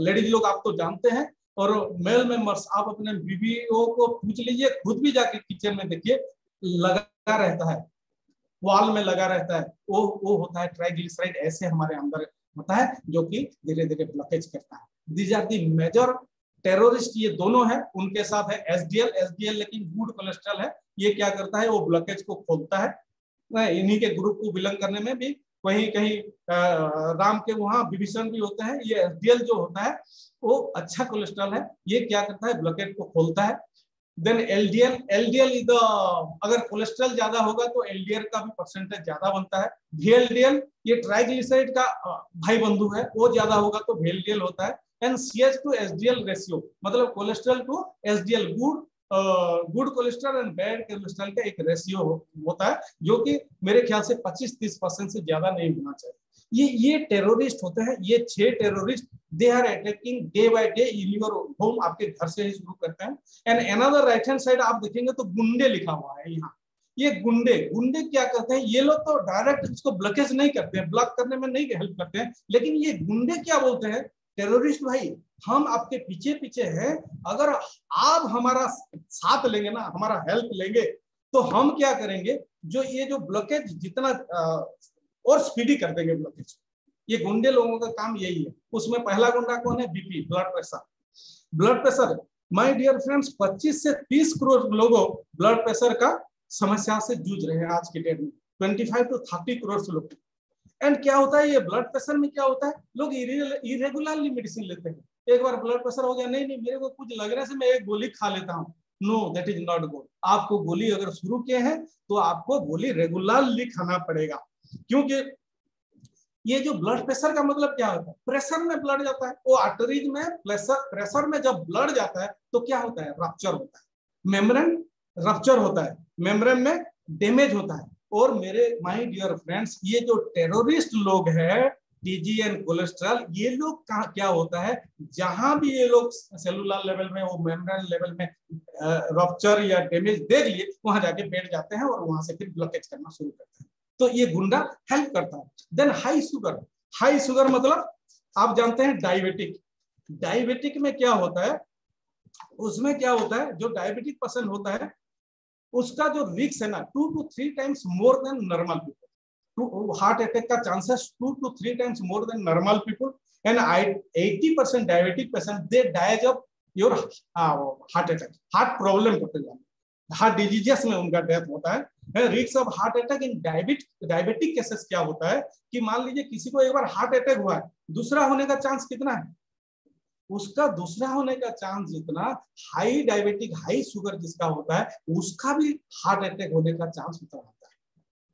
लेडीज लोग आप तो जानते हैं, और मेल मेंबर्स आप अपने बीबीओ को पूछ लीजिए, खुद भी जाके किचन में देखिए, लगा रहता है, वॉल में लगा रहता है, वो होता है ट्राइग्लिसराइड। ऐसे हमारे अंदर होता है जो कि धीरे धीरे ब्लॉकेज करता है। These are the major terrorist, ये दोनों है। उनके साथ है एसडीएल लेकिन गुड कोलेस्ट्रॉल है। ये क्या करता है, वो ब्लॉकेज को खोलता है। इन्हीं के ग्रुप को बिलोंग करने में भी कहीं कहीं राम के वहां विभीषण भी होते हैं। ये एसडीएल जो होता है वो अच्छा कोलेस्ट्रॉल है। ये क्या करता है, ब्लॉकेज को खोलता है। देन एलडीएल इज द, अगर कोलेस्ट्रॉल ज्यादा होगा तो एलडीएल का भी परसेंटेज ज्यादा बनता है। VLDL ये ट्राइग्लिसराइड का भाई बंधु है, वो ज्यादा होगा तो VLDL होता है। And CH to SDL ratio मतलब cholesterol to SDL, good cholesterol and bad cholesterol का एक रेशियो होता है, जो कि मेरे ख्याल से 25-30% से ज्यादा नहीं होना चाहिए। ये टेररिस्ट होते हैं। ये 6 terrorist, they are attacking day by day in your home. आपके घर से ही शुरू करते हैं। And another right hand side आप देखेंगे तो गुंडे लिखा हुआ है यहाँ। ये गुंडे क्या करते हैं, ये लोग तो डायरेक्ट इसको ब्लॉकेज नहीं करते हैं, ब्लॉक करने में नहीं हेल्प करते हैं, लेकिन ये गुंडे क्या बोलते हैं, टेररिस्ट भाई हम आपके पीछे पीछे हैं, अगर आप हमारा साथ लेंगे ना, हमारा हेल्प लेंगे, तो हम क्या करेंगे, जो ये जो ब्लॉकेज जितना और स्पीडी कर देंगे ब्लॉकेज। ये गुंडे लोगों का काम यही है। उसमें पहला गुंडा कौन है, BP, blood pressure. My dear friends, 25 से 30 करोड़ लोगों ब्लड प्रेशर का समस्या से जूझ रहे हैं आज के डेट में। 25 to 30 करोड़ लोग। एंड क्या होता है, ये ब्लड प्रेशर में क्या होता है, लोग इरेगुलरली मेडिसिन लेते हैं। एक बार ब्लड प्रेशर हो गया, नहीं नहीं मेरे को कुछ लग रहा है मैं एक गोली खा लेता हूँ, know that is not good. आपको गोली अगर शुरू किए हैं तो आपको गोली रेगुलरली खाना पड़ेगा, क्योंकि ये जो ब्लड प्रेशर का मतलब क्या होता है, प्रेशर में ब्लड जाता है, वो आर्टरीज में प्रेशर में जब ब्लड जाता है तो क्या होता है, रप्चर होता है, मेम्ब्रेन रप्चर होता है, मेम्ब्रेन में डैमेज होता है। और मेरे माय डियर फ्रेंड्स, ये जो टेररिस्ट लोग हैं, टीजी एंड कोलेस्ट्रॉल, ये लोग क्या होता है, जहां भी ये लोग सेलुलर लेवल में, वो मेम्ब्रेन लेवल में रप्चर या डैमेज देख लिए, वहां जाके बैठ जाते हैं और वहां से फिर ब्लॉकेज करना शुरू करते हैं। तो ये गुंडा हेल्प करता है। देन हाई शुगर मतलब आप जानते हैं डायबिटिक। डायबिटिक में क्या होता है, उसमें क्या होता है, जो डायबिटिक पर्सन होता है उसका जो रिस्क है ना 2 to 3 times more than normal people. Heart attack का chances 2 to 3 times more than normal people. And 80% diabetic patient they dies of your heart attack, heart problem होते हैं, हार्ट डिजीजेस में उनका डेथ होता है। Risk of heart attack in diabetic cases क्या होता है कि मान लीजिए किसी को एक बार हार्ट अटैक हुआ है, दूसरा होने का चांस कितना है, उसका दूसरा होने का चांस जितना हाई डायबिटिक हाई शुगर जिसका होता है उसका भी हार्ट अटैक होने का चांस उतना होता है।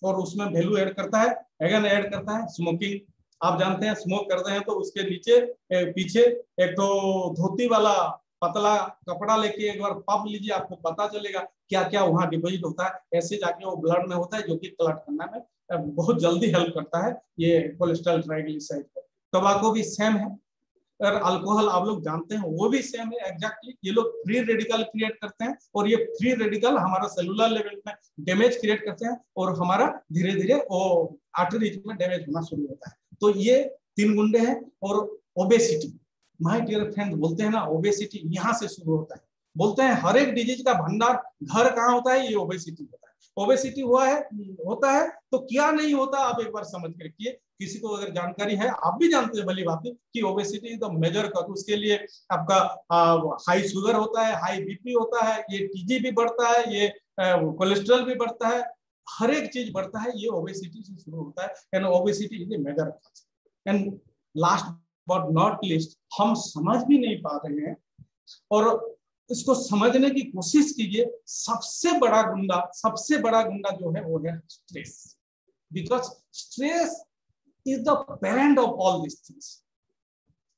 और उसमें वैल्यू ऐड करता है, अगेन ऐड करता है स्मोकिंग। आप जानते हैं स्मोक करते हैं तो उसके नीचे पीछे एक तो धोती वाला पतला कपड़ा लेके एक बार पप लीजिए, आपको पता चलेगा क्या क्या वहां डिपोजिट होता है। ऐसे जाके वो ब्लड में होता है जो कि क्लॉट करने में बहुत जल्दी हेल्प करता है ये कोलेस्ट्रॉल ट्राइग्लिसराइड। टोबैको भी सेम है, और अल्कोहल आप लोग जानते हैं वो भी सेम है एग्जैक्टली। ये लोग फ्री रेडिकल क्रिएट करते हैं और ये फ्री रेडिकल हमारा सेलुलर लेवल में डैमेज क्रिएट करते हैं और हमारा धीरे धीरे वो आर्टरीज में डैमेज होना शुरू होता है। तो ये 3 गुंडे हैं। और ओबेसिटी, माय डियर फ्रेंड, बोलते हैं ना ओबेसिटी यहाँ से शुरू होता है। बोलते हैं हर एक डिजीज का भंडार घर कहाँ होता है, ये ओबेसिटी होता है। ओबेसिटी होता है तो क्या नहीं होता, आप एक बार समझ के रखिए। किसी को अगर जानकारी है, आप भी जानते हैं भली बात है कि obesity is the major cause. उसके लिए आपका हाई शुगर होता है, हाई बीपी होता है, ये टीजी भी बढ़ता है, ये कोलेस्ट्रॉल भी बढ़ता है, हर एक चीज बढ़ता है, ये ओबेसिटी से शुरू होता है। And obesity is the major cause. And last but not least, हम समझ भी नहीं पा रहे हैं और इसको समझने की कोशिश कीजिए। सबसे बड़ा गुंडा जो है वो है stress, because stress is the parent of all this things.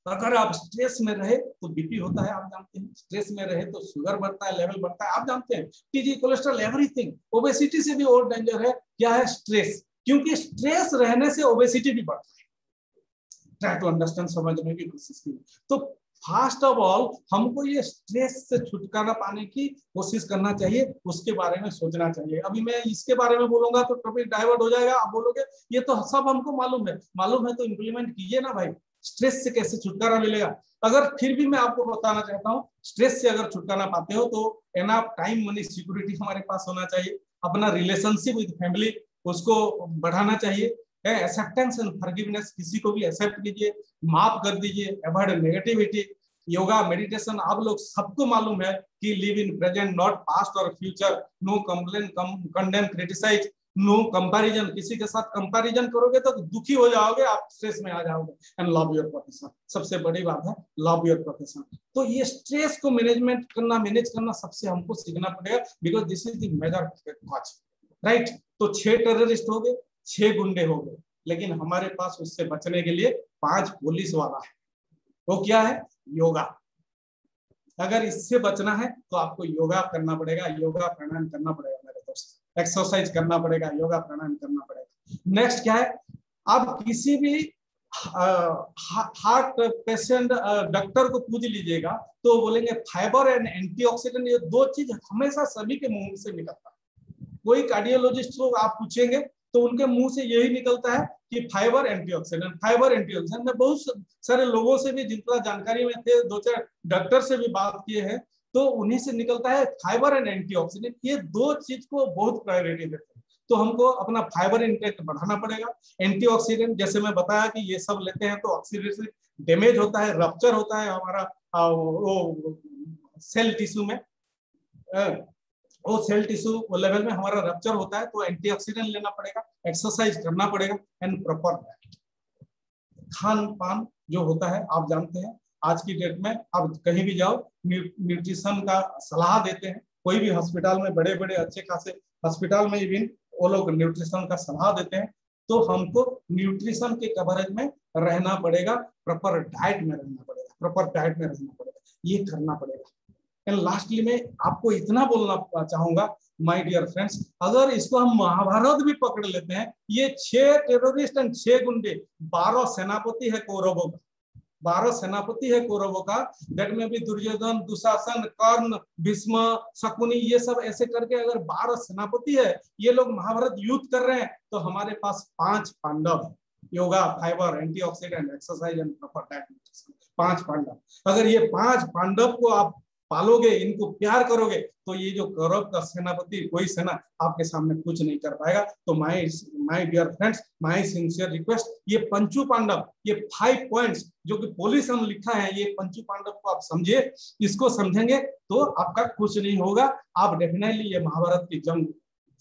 अगर आप स्ट्रेस में रहे तो बीपी होता है, आप जानते हैं, स्ट्रेस में रहे तो शुगर बढ़ता है, लेवल बढ़ता है, आप जानते हैं, टीजी कोलेस्ट्रॉल एवरीथिंग। ओबेसिटी से भी और डेंजर है क्या है, स्ट्रेस, क्योंकि स्ट्रेस रहने से ओबेसिटी भी बढ़ता है। ट्राई टू अंडरस्टैंड, समझने की कोशिश कीजिए। तो फर्स्ट ऑफ ऑल हमको ये स्ट्रेस से छुटकारा पाने की कोशिश करना चाहिए, उसके बारे में सोचना चाहिए। अभी मैं इसके बारे में बोलूंगा तो टॉपिक डाइवर्ट हो जाएगा, आप बोलोगे ये तो सब हमको मालूम है तो इम्प्लीमेंट कीजिए ना भाई। स्ट्रेस से कैसे छुटकारा मिलेगा? अगर फिर भी मैं आपको बताना चाहता हूँ, स्ट्रेस से अगर छुटकारा पाते हो तो एनफ टाइम मनी सिक्योरिटी हमारे पास होना चाहिए। अपना रिलेशनशिप विद फैमिली उसको बढ़ाना चाहिए। एक्सेप्टेंस एंड फॉरगिवनेस, किसी को भी एक्सेप्ट कीजिए, माफ कर दीजिए, अवॉइड नेगेटिविटी। योगा मेडिटेशन आप लोग सबको मालूम है कि live in present not past और future, no complain condemn criticise, no comparison. किसी के साथ कंपैरिजन करोगे तो दुखी हो जाओगे, आप स्ट्रेस में आ जाओगे। एंड लव योर प्रोफेशन, सबसे बड़ी बात है लव योर प्रोफेशन। तो ये स्ट्रेस को मैनेज करना सबसे हमको सीखना पड़ेगा, because this is the major cause, right. तो 6 टेररिस्ट हो गए, 6 गुंडे हो गए, लेकिन हमारे पास उससे बचने के लिए 5 पुलिस वाला है। वो क्या है? योगा। अगर इससे बचना है तो आपको योगा करना पड़ेगा, योगा प्राणायाम करना पड़ेगा मेरे दोस्त, एक्सरसाइज करना पड़ेगा, योगा प्राणायाम करना पड़ेगा। नेक्स्ट क्या है, आप किसी भी हार्ट पेशेंट डॉक्टर को पूछ लीजिएगा तो बोलेंगे फाइबर एंड एंटीऑक्सीडेंट, ये 2 चीज हमेशा सभी के मुंह से निकलता है। कोई कार्डियोलॉजिस्ट को आप पूछेंगे तो उनके मुंह से यही निकलता है कि फाइबर एंटीऑक्सीडेंट, फाइबर एंटीऑक्सीडेंट। मैं बहुत सारे लोगों से भी जितना जानकारी में थे, 2-4 डॉक्टर से भी बात किए हैं, तो उन्हीं से निकलता है फाइबर एंड एंटीऑक्सीडेंट। ये 2 चीज को बहुत प्रायोरिटी देते हैं, तो हमको अपना फाइबर इंटेक बढ़ाना पड़ेगा। एंटीऑक्सीडेंट जैसे मैं बताया कि ये सब लेते हैं तो ऑक्सीडेटिव डैमेज होता है, रप्चर होता है हमारा वो सेल टिश्यू में। वो सेल टिश्यू लेवल में हमारा रप्चर होता है, तो एंटीऑक्सीडेंट लेना पड़ेगा, एक्सरसाइज करना पड़ेगा एंड प्रॉपर डाइट। खान पान जो होता है आप जानते हैं, आज की डेट में आप कहीं भी जाओ न्यूट्रिशन का सलाह देते हैं, कोई भी हॉस्पिटल में, बड़े बड़े अच्छे खासे हॉस्पिटल में इवन वो लोग न्यूट्रिशन का सलाह देते हैं। तो हमको न्यूट्रिशन के कवरेज में रहना पड़ेगा, प्रॉपर डाइट में रहना पड़ेगा, प्रॉपर डाइट में रहना पड़ेगा, ये करना पड़ेगा। एंड लास्टली मैं आपको इतना बोलना चाहूंगा माय डियर फ्रेंड्स, अगर इसको हम महाभारत भी पकड़ लेते हैं, ये 6 टेररिस्ट एंड 6 गुंडे, 12 सेनापति है कौरवों का, 12 सेनापति है कौरवों का, दैट में भी दुर्योधन, दुशासन, कर्ण, भीष्म, शकुनी, ये सब ऐसे करके अगर 12 सेनापति है, ये लोग महाभारत युद्ध कर रहे हैं, तो हमारे पास 5 पांडव है, yoga, fibre, antioxidant, exercise and proper diet, 5 Pandav. अगर ये 5 पांडव को आप पालोगे, इनको प्यार करोगे, तो ये जो कौरव का सेनापति, कोई सेना आपके सामने कुछ नहीं कर पाएगा। तो my dear friends, my sincere request, ये पंचू पांडव, ये 5 पॉइंट्स जो कि पुलिस हम लिखा है, ये पंचू पांडव को आप समझिए, इसको समझेंगे तो आपका कुछ नहीं होगा, आप डेफिनेटली ये महाभारत की जंग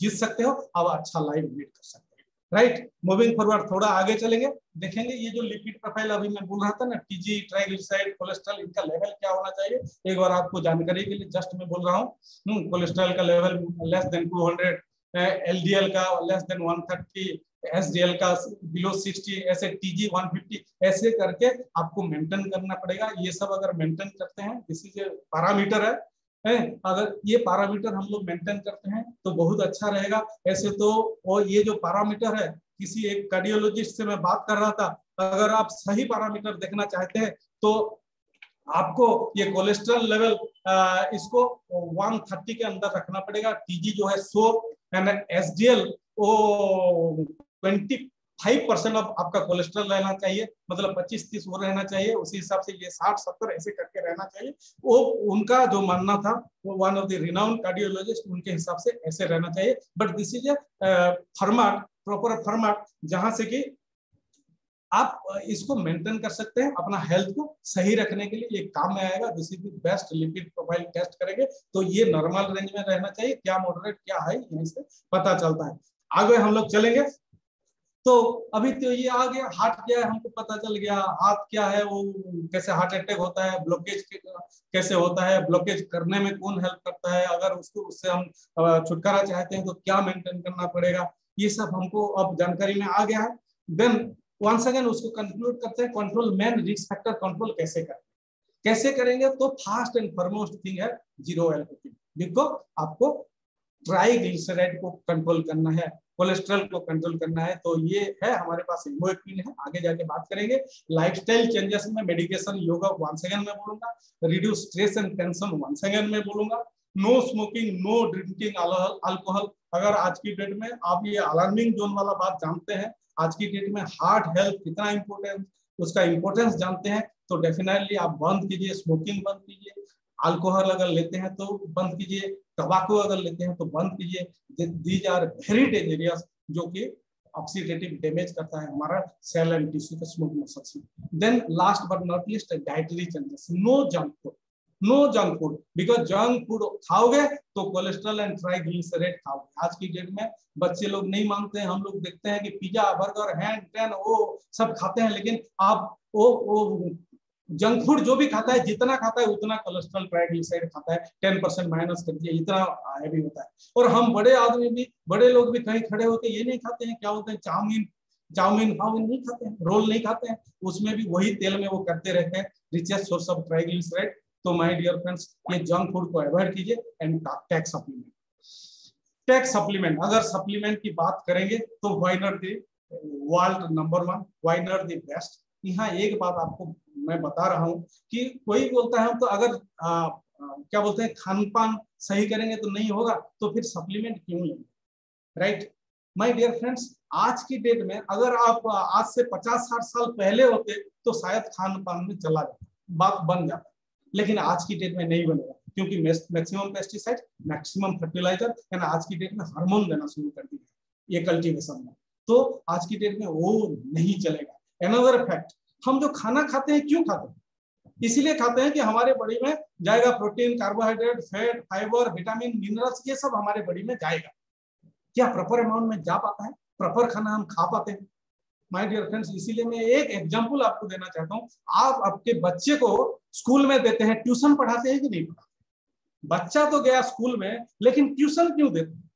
जीत सकते हो, आप अच्छा लाइफ लीड कर सकते हो। राइट, मूविंग फॉरवर्ड, थोड़ा आगे चलेंगे, देखेंगे ये जो लिपिड प्रोफाइल अभी मैं बोल रहा था ना, टीजी, ट्राइग्लिसराइड, कोलेस्ट्रॉल, इनका लेवल क्या होना चाहिए, एक बार आपको जानकारी के लिए जस्ट मैं बोल रहा हूँ। कोलेस्ट्रॉल का लेवल लेस देन 200, एलडीएल का लेस देन 130, एसडीएल का बिलो 60, ऐसे टीजी 150, ऐसे करके आपको मेंटेन करना पड़ेगा। ये सब अगर मेंटेन करते हैं, दिस इज पैरामीटर है, अगर ये पैरामीटर हम लोग मेंटेन करते हैं तो बहुत अच्छा रहेगा। ऐसे तो और ये जो पैरामीटर है, किसी एक कार्डियोलॉजिस्ट से मैं बात कर रहा था, अगर आप सही पैरामीटर देखना चाहते हैं तो आपको ये कोलेस्ट्रॉल लेवल इसको 130 के अंदर रखना पड़ेगा, टीजी जो है 100 एंड एसडीएल वो 25% ऑफ आपका कोलेस्ट्रॉल रहना चाहिए, मतलब 25-30 वो रहना चाहिए, उसी हिसाब से ये 60-70 ऐसे करके रहना चाहिए। वो उनका जो मानना था, वो one of the renowned cardiologist, उनके हिसाब से ऐसे रहना चाहिए। But this is A format, proper format, जहां से कि आप इसको मेंटेन कर सकते हैं, अपना हेल्थ को सही रखने के लिए ये काम में आएगा। This is the best lipid profile test करेंगे तो ये नॉर्मल रेंज में रहना चाहिए, क्या मॉडरेट क्या है यहीं से पता चलता है। आगे हम लोग चलेंगे, तो अभी तो ये आ गया, हार्ट क्या है हमको पता चल गया, हार्ट क्या है, वो कैसे हार्ट अटैक होता है, ब्लॉकेज कैसे होता है, ब्लॉकेज करने में कौन हेल्प करता है, अगर उससे हम छुटकारा चाहते हैं तो क्या मेंटेन करना पड़ेगा, ये सब हमको अब जानकारी में आ गया है। देन वंस अगेन उसको कंक्लूड करते हैं, control main risk factor control कैसे करेंगे, तो फर्स्ट एंड फॉरमोस्ट थिंग है जीरो एल्कोहल। देखो आपको ट्राइग्लिसराइड को कंट्रोल करना है, कोलेस्ट्रॉल को कंट्रोल करना है, तो ये है हमारे पास हेमोग्लोबिन है, आगे जाके बात करेंगे। लाइफस्टाइल चेंजेस में मेडिकेशन, योगा वंस अगेन में बोलूंगा, reduce stress and tension once again में बोलूंगा, no smoking, no drinking alcohol. अगर आज की डेट में आप ये अलार्मिंग जोन वाला बात जानते हैं, आज की डेट में हार्ट हेल्थ कितना इंपॉर्टेंट, उसका इंपॉर्टेंस जानते हैं, तो डेफिनेटली आप बंद कीजिए, स्मोकिंग बंद कीजिए, अल्कोहल अगर लेते हैं तो बंद कीजिए, टबाको अगर लेते हैं तो बंद कीजिए। दीज आर वेरी डेंजरस, जो कि ऑक्सीडेटिव डैमेज करता है हमारा सेल एंड टिश्यू के स्मोक मसल्स में। Then last but not least dietary changes, no junk food, no junk food, because junk food खाओगे तो कोलेस्ट्रॉल एंड ट्राइग्लिसराइड खाओगे। आज की डेट में बच्चे लोग नहीं मानते हैं, हम लोग देखते हैं कि पिज्जा, बर्गर, हैंड टेन वो सब खाते हैं, लेकिन आप वो जंक फूड जो भी खाता है, जितना खाता है उतना कोलेस्ट्रॉल ट्राइग्लिसराइड खाता है, 10% माइनस कर दिया, इतना हैवी होता है। और हम बड़े आदमी भी, बड़े लोग भी कहीं खड़े होकर ये नहीं खाते हैं, क्या बोलते हैं, चाउमीन नहीं खाते हैं, रोल नहीं खाते हैं, उसमें भी वही तेल में वो करते रहते हैं, रिचेस्ट सोर्स ऑफ ट्राइग्लिसराइड। तो माय डियर फ्रेंड्स, ये जंक फूड को अवॉइड कीजिए एंड टेक सप्लीमेंट। अगर सप्लीमेंट की बात करेंगे तो why not the world number 1, why not the best. यहाँ एक बात आपको मैं बता रहा हूँ कि कोई बोलता है तो अगर क्या बोलते हैं, खान पान सही करेंगे तो नहीं होगा, तो फिर सप्लीमेंट क्यों लेंगे, राइट। माय डियर फ्रेंड्स, आज की डेट में अगर आप आज से 50-60 साल पहले होते तो शायद खान पान में चला जाता, बात बन जाता, लेकिन आज की डेट में नहीं बनेगा, क्योंकि maximum pesticide, maximum fertiliser and आज की डेट में हार्मोन देना शुरू कर दिया ये कल्टीवेशन में, तो आज की डेट में वो नहीं चलेगा। Another fact, हम जो खाना खाते हैं क्यों खाते हैं, इसीलिए खाते हैं कि हमारे बॉडी में जाएगा protein, carbohydrate, fat, fibre, vitamin, minerals, ये सब हमारे बॉडी में जाएगा। क्या प्रॉपर अमाउंट में जा पाता है? प्रॉपर खाना हम खा पाते हैं? माय डियर फ्रेंड्स, इसीलिए मैं एक एग्जांपल आपको देना चाहता हूँ। आप आपके बच्चे को स्कूल में देते हैं, ट्यूशन पढ़ाते हैं कि नहीं पढ़ाते? बच्चा तो गया स्कूल में, लेकिन ट्यूशन क्यों देते हैं?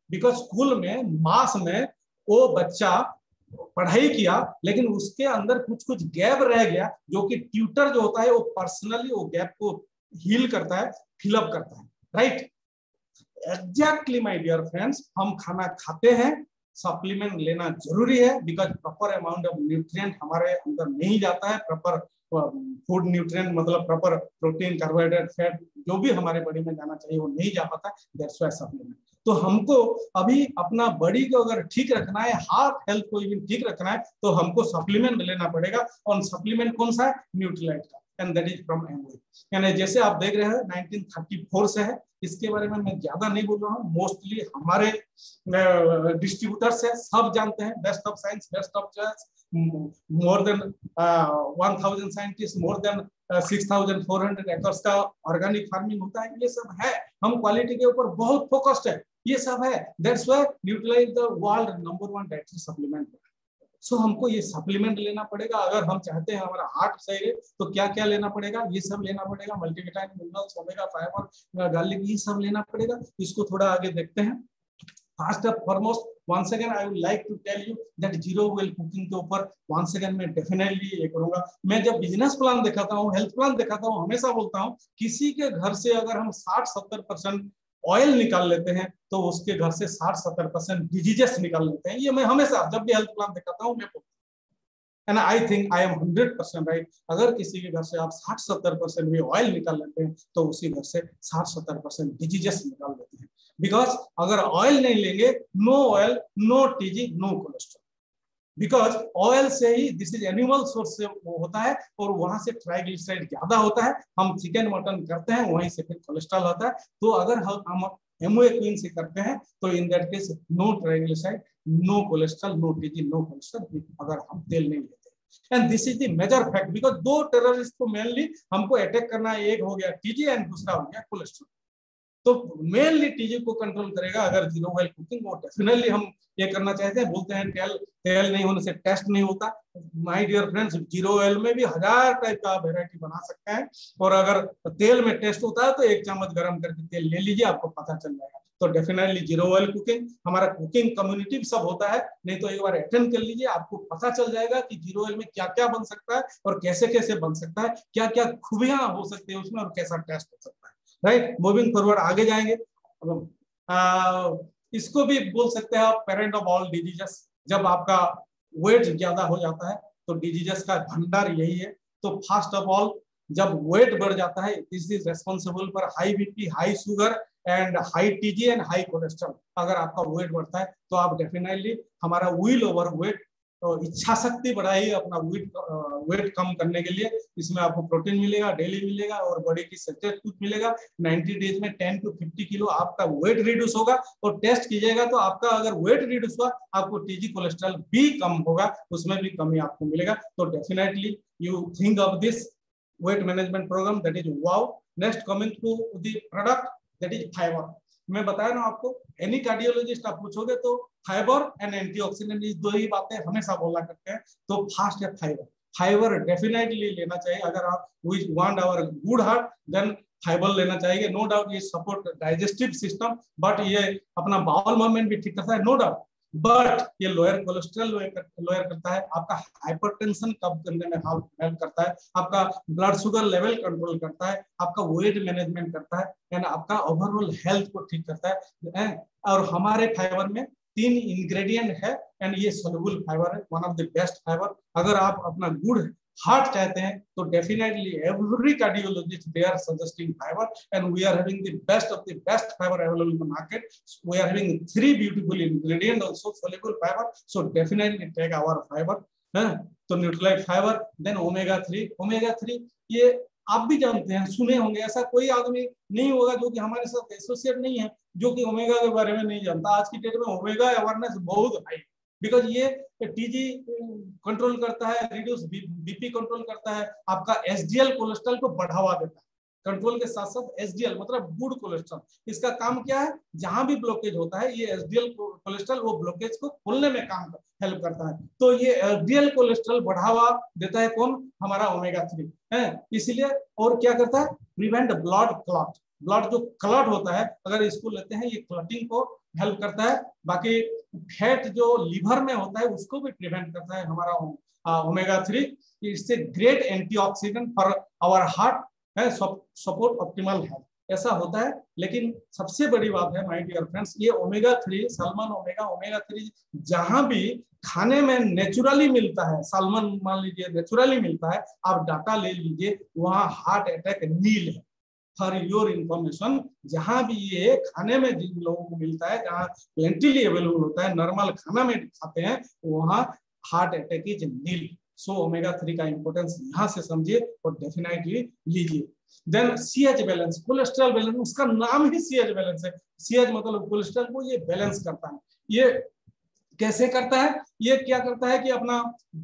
बिकॉज स्कूल में मास में वो बच्चा पढ़ाई किया, लेकिन उसके अंदर कुछ कुछ गैप रह गया, जो कि ट्यूटर जो होता है वो पर्सनली वो गैप को हील करता है, फिलअप करता है। Right? Exactly my dear friends, हम खाना खाते हैं, सप्लीमेंट लेना जरूरी है, because proper amount of nutrient हमारे अंदर नहीं जाता है। प्रॉपर फूड न्यूट्रिएंट मतलब प्रॉपर प्रोटीन, कार्बोहाइड्रेट, फैट जो भी हमारे बॉडी में जाना चाहिए वो नहीं जा पाता। That's why supplement. तो हमको अभी अपना बॉडी को अगर ठीक रखना है, हार्ट हेल्थ को भी ठीक रखना है, तो हमको सप्लीमेंट लेना पड़ेगा। और सप्लीमेंट कौन सा है? न्यूट्रीलाइट का, and that is from Amway. यानी जैसे आप देख रहे हैं 1934 से है, इसके बारे में मैं ज्यादा नहीं बोल रहा हूँ, मोस्टली हमारे डिस्ट्रीब्यूटर्स है, सब जानते हैं। Best of science, best of choice, more than 1000 scientist, more than 6400 acres का ऑर्गेनिक फार्मिंग होता है, ये सब है। हम क्वालिटी के ऊपर बहुत फोकस्ड है, ये सब है। That's why Nutrilite the world number 1 dietary supplement. So हमको ये सप्लीमेंट लेना पड़ेगा। अगर हम चाहते हैं हमारा हार्ट सही रहे, तो क्या क्या लेना पड़ेगा? ये सब लेना पड़ेगा, multivitamin, minerals, omega, fibre, garlic, ये सब लेना पड़ेगा। इसको थोड़ा आगे देखते हैं। First and foremost, once again I would like to tell you that zero oil cooking के ऊपर once again मैं डेफिनेटली ये करूंगा। मैं जब बिजनेस प्लान दिखाता हूँ, हेल्थ प्लान दिखाता हूँ, हमेशा बोलता हूँ किसी के घर से अगर हम 60-70% ऑयल निकाल लेते हैं, तो उसके घर से 60-70% डिजीजेस निकाल लेते हैं। ये मैं हमेशा जब भी हेल्थ प्लान दिखाता हूँ मैं बोलता हूँ, and I think I am 100% right. अगर किसी के घर से आप 60-70% भी ऑयल निकाल लेते हैं, तो उसी घर से 60-70% डिजीजेस निकाल लेते हैं। बिकॉज अगर ऑयल नहीं लेंगे, no oil, no TG, no cholesterol. Because oil से ही, दिस इज एनिमल सोर्स से वो होता है, और वहां से ट्राइग्लिसराइड ज्यादा होता है। हम चिकन मटन करते हैं, वहीं से फिर कोलेस्ट्रॉल होता है। तो अगर हम एमओए क्वीन से करते हैं, तो in that case no triglyceride, no cholesterol, no TG, no cholesterol, अगर हम तेल नहीं लेते। And this is the major fact, because दो टेररिस्ट को मेनली हमको अटैक करना है, एक हो गया टीजी एंड दूसरा हो गया कोलेस्ट्रॉल। तो मेनली टीजी को कंट्रोल करेगा अगर जीरो ऑयल कुकिंग। वो डेफिनेटली हम ये करना चाहते हैं। बोलते हैं तेल नहीं होने से टेस्ट नहीं होता। My dear friends, zero oil में भी 1000 टाइप का वेराइटी बना सकते हैं, और अगर तेल में टेस्ट होता है तो 1 चम्मच गर्म करके तेल ले लीजिए, आपको पता चल जाएगा। तो डेफिनेटली जीरो ऑयल कुकिंग, हमारा कुकिंग कम्युनिटी सब होता है, नहीं तो एक बार अटेंड कर लीजिए, आपको पता चल जाएगा कि जीरो ऑयल में क्या क्या बन सकता है और कैसे कैसे बन सकता है, क्या क्या खूबियां हो सकती है उसमें और कैसा टेस्ट हो सकता है। राइट? मूविंग फॉरवर्ड आगे जाएंगे। इसको भी बोल सकते हैं आप पेरेंट ऑफ ऑल डिजीजेस। जब आपका वेट ज्यादा हो जाता है तो डिजीजेस का भंडार यही है। तो फर्स्ट ऑफ ऑल, जब वेट बढ़ जाता है, this is responsible for high BP, high sugar and high TG and high cholesterol. अगर आपका वेट बढ़ता है तो आप डेफिनेटली, हमारा विल ओवर वेट, तो इच्छा शक्ति बढ़ाइए अपना वेट कम करने के लिए। इसमें आपको प्रोटीन मिलेगा, डेली मिलेगा, और बॉडी की सचेत कुछ मिलेगा। 90 डेज में 10 to 50 किलो आपका वेट रिड्यूस होगा। और टेस्ट कीजिएगा तो आपका अगर वेट रिड्यूस हुआ, आपको टीजी कोलेस्ट्रॉल भी कम होगा, उसमें भी कमी आपको मिलेगा। तो definitely you think of this weight management programme, that is wow. Next coming to the product, that is fibre. मैं बता रहा हूँ आपको, एनी कार्डियोलॉजिस्ट आप पूछोगे तो फाइबर एंड एंटीऑक्सीडेंट, ये दो ही बातें हमेशा बोला करते हैं। तो फास्ट है फाइबर। फाइबर डेफिनेटली लेना चाहिए। अगर आप we want our good heart, then fibre लेना चाहिए। नो डाउट ये सपोर्ट डाइजेस्टिव सिस्टम, बट ये अपना बाउल मूवमेंट भी ठीक करता है, नो डाउट। बट ये लोअर कोलेस्ट्रॉल लोअर करता है, आपका हाइपरटेंशन कम करने में हेल्प करता है, आपका ब्लड शुगर लेवल कंट्रोल करता है, आपका वेट मैनेजमेंट करता है, एंड आपका ओवरऑल हेल्थ को ठीक करता है। और हमारे फाइबर में 3 इंग्रेडिएंट है, एंड ये सोलुबल फाइबर है, one of the best fibre. अगर आप अपना गुड हार्ट चाहते हैं तो definitely every cardiologist they are suggesting fibre, and we are having the best of the best fibre available in the market. We are having 3 beautiful ingredient also soluble fibre, so definitely take our fibre. तो Nutrilite fibre, then omega 3। Omega 3 ये आप भी जानते हैं, सुने होंगे, ऐसा कोई आदमी नहीं होगा जो कि हमारे साथ एसोसिएट नहीं है जो कि ओमेगा के बारे में नहीं जानता। आज की डेट में ओमेगा अवेयरनेस बहुत हाई, बिकॉज ये टीजी कंट्रोल करता है, रिड्यूस बीपी कंट्रोल करता है, आपका एसडीएल कोलेस्ट्रॉल को बढ़ावा देता है। कंट्रोल के साथ साथ एसडीएल मतलब गुड कोलेस्ट्रॉल, इसका काम क्या है, जहां भी ब्लॉकेज होता है ये एसडीएल कोलेस्ट्रॉल वो ब्लॉकेज को खोलने में काम हेल्प करता है। तो ये एसडीएल कोलेस्ट्रॉल बढ़ावा देता है कौन, हमारा ओमेगा 3 है। इसलिए और क्या करता है, प्रिवेंट ब्लड क्लॉट, ब्लड जो क्लॉट होता है अगर इसको लेते हैं ये क्लॉटिंग को हेल्प करता है। बाकी फैट जो लीवर में होता है उसको भी प्रिवेंट करता है हमारा ओमेगा 3। इससे great antioxidant for our heart है, सपोर्ट ऑप्टिमल हेल्थ, ऐसा होता है। लेकिन सबसे बड़ी बात है माय डियर फ्रेंड्स, ये ओमेगा 3 सैल्मन ओमेगा 3 जहां भी खाने में नेचुरली मिलता है, सैल्मन मान लीजिए नेचुरली मिलता है, आप डाटा ले लीजिए वहां हार्ट अटैक नील है। फॉर योर इंफॉर्मेशन, जहां भी ये खाने में जिन लोगों को मिलता है, जहां प्लेंटिली अवेलेबल होता है, नॉर्मल खाना में खाते हैं, वहां heart attack is nil. So omega 3 का इंपोर्टेंस यहाँ से समझिए और डेफिनेटली लीजिए। Then CH balance, cholesterol balance, उसका नाम ही सीएच बैलेंस है। सीएच मतलब कोलेस्ट्रॉल को ये बैलेंस करता है। ये कैसे करता है, ये क्या करता है कि अपना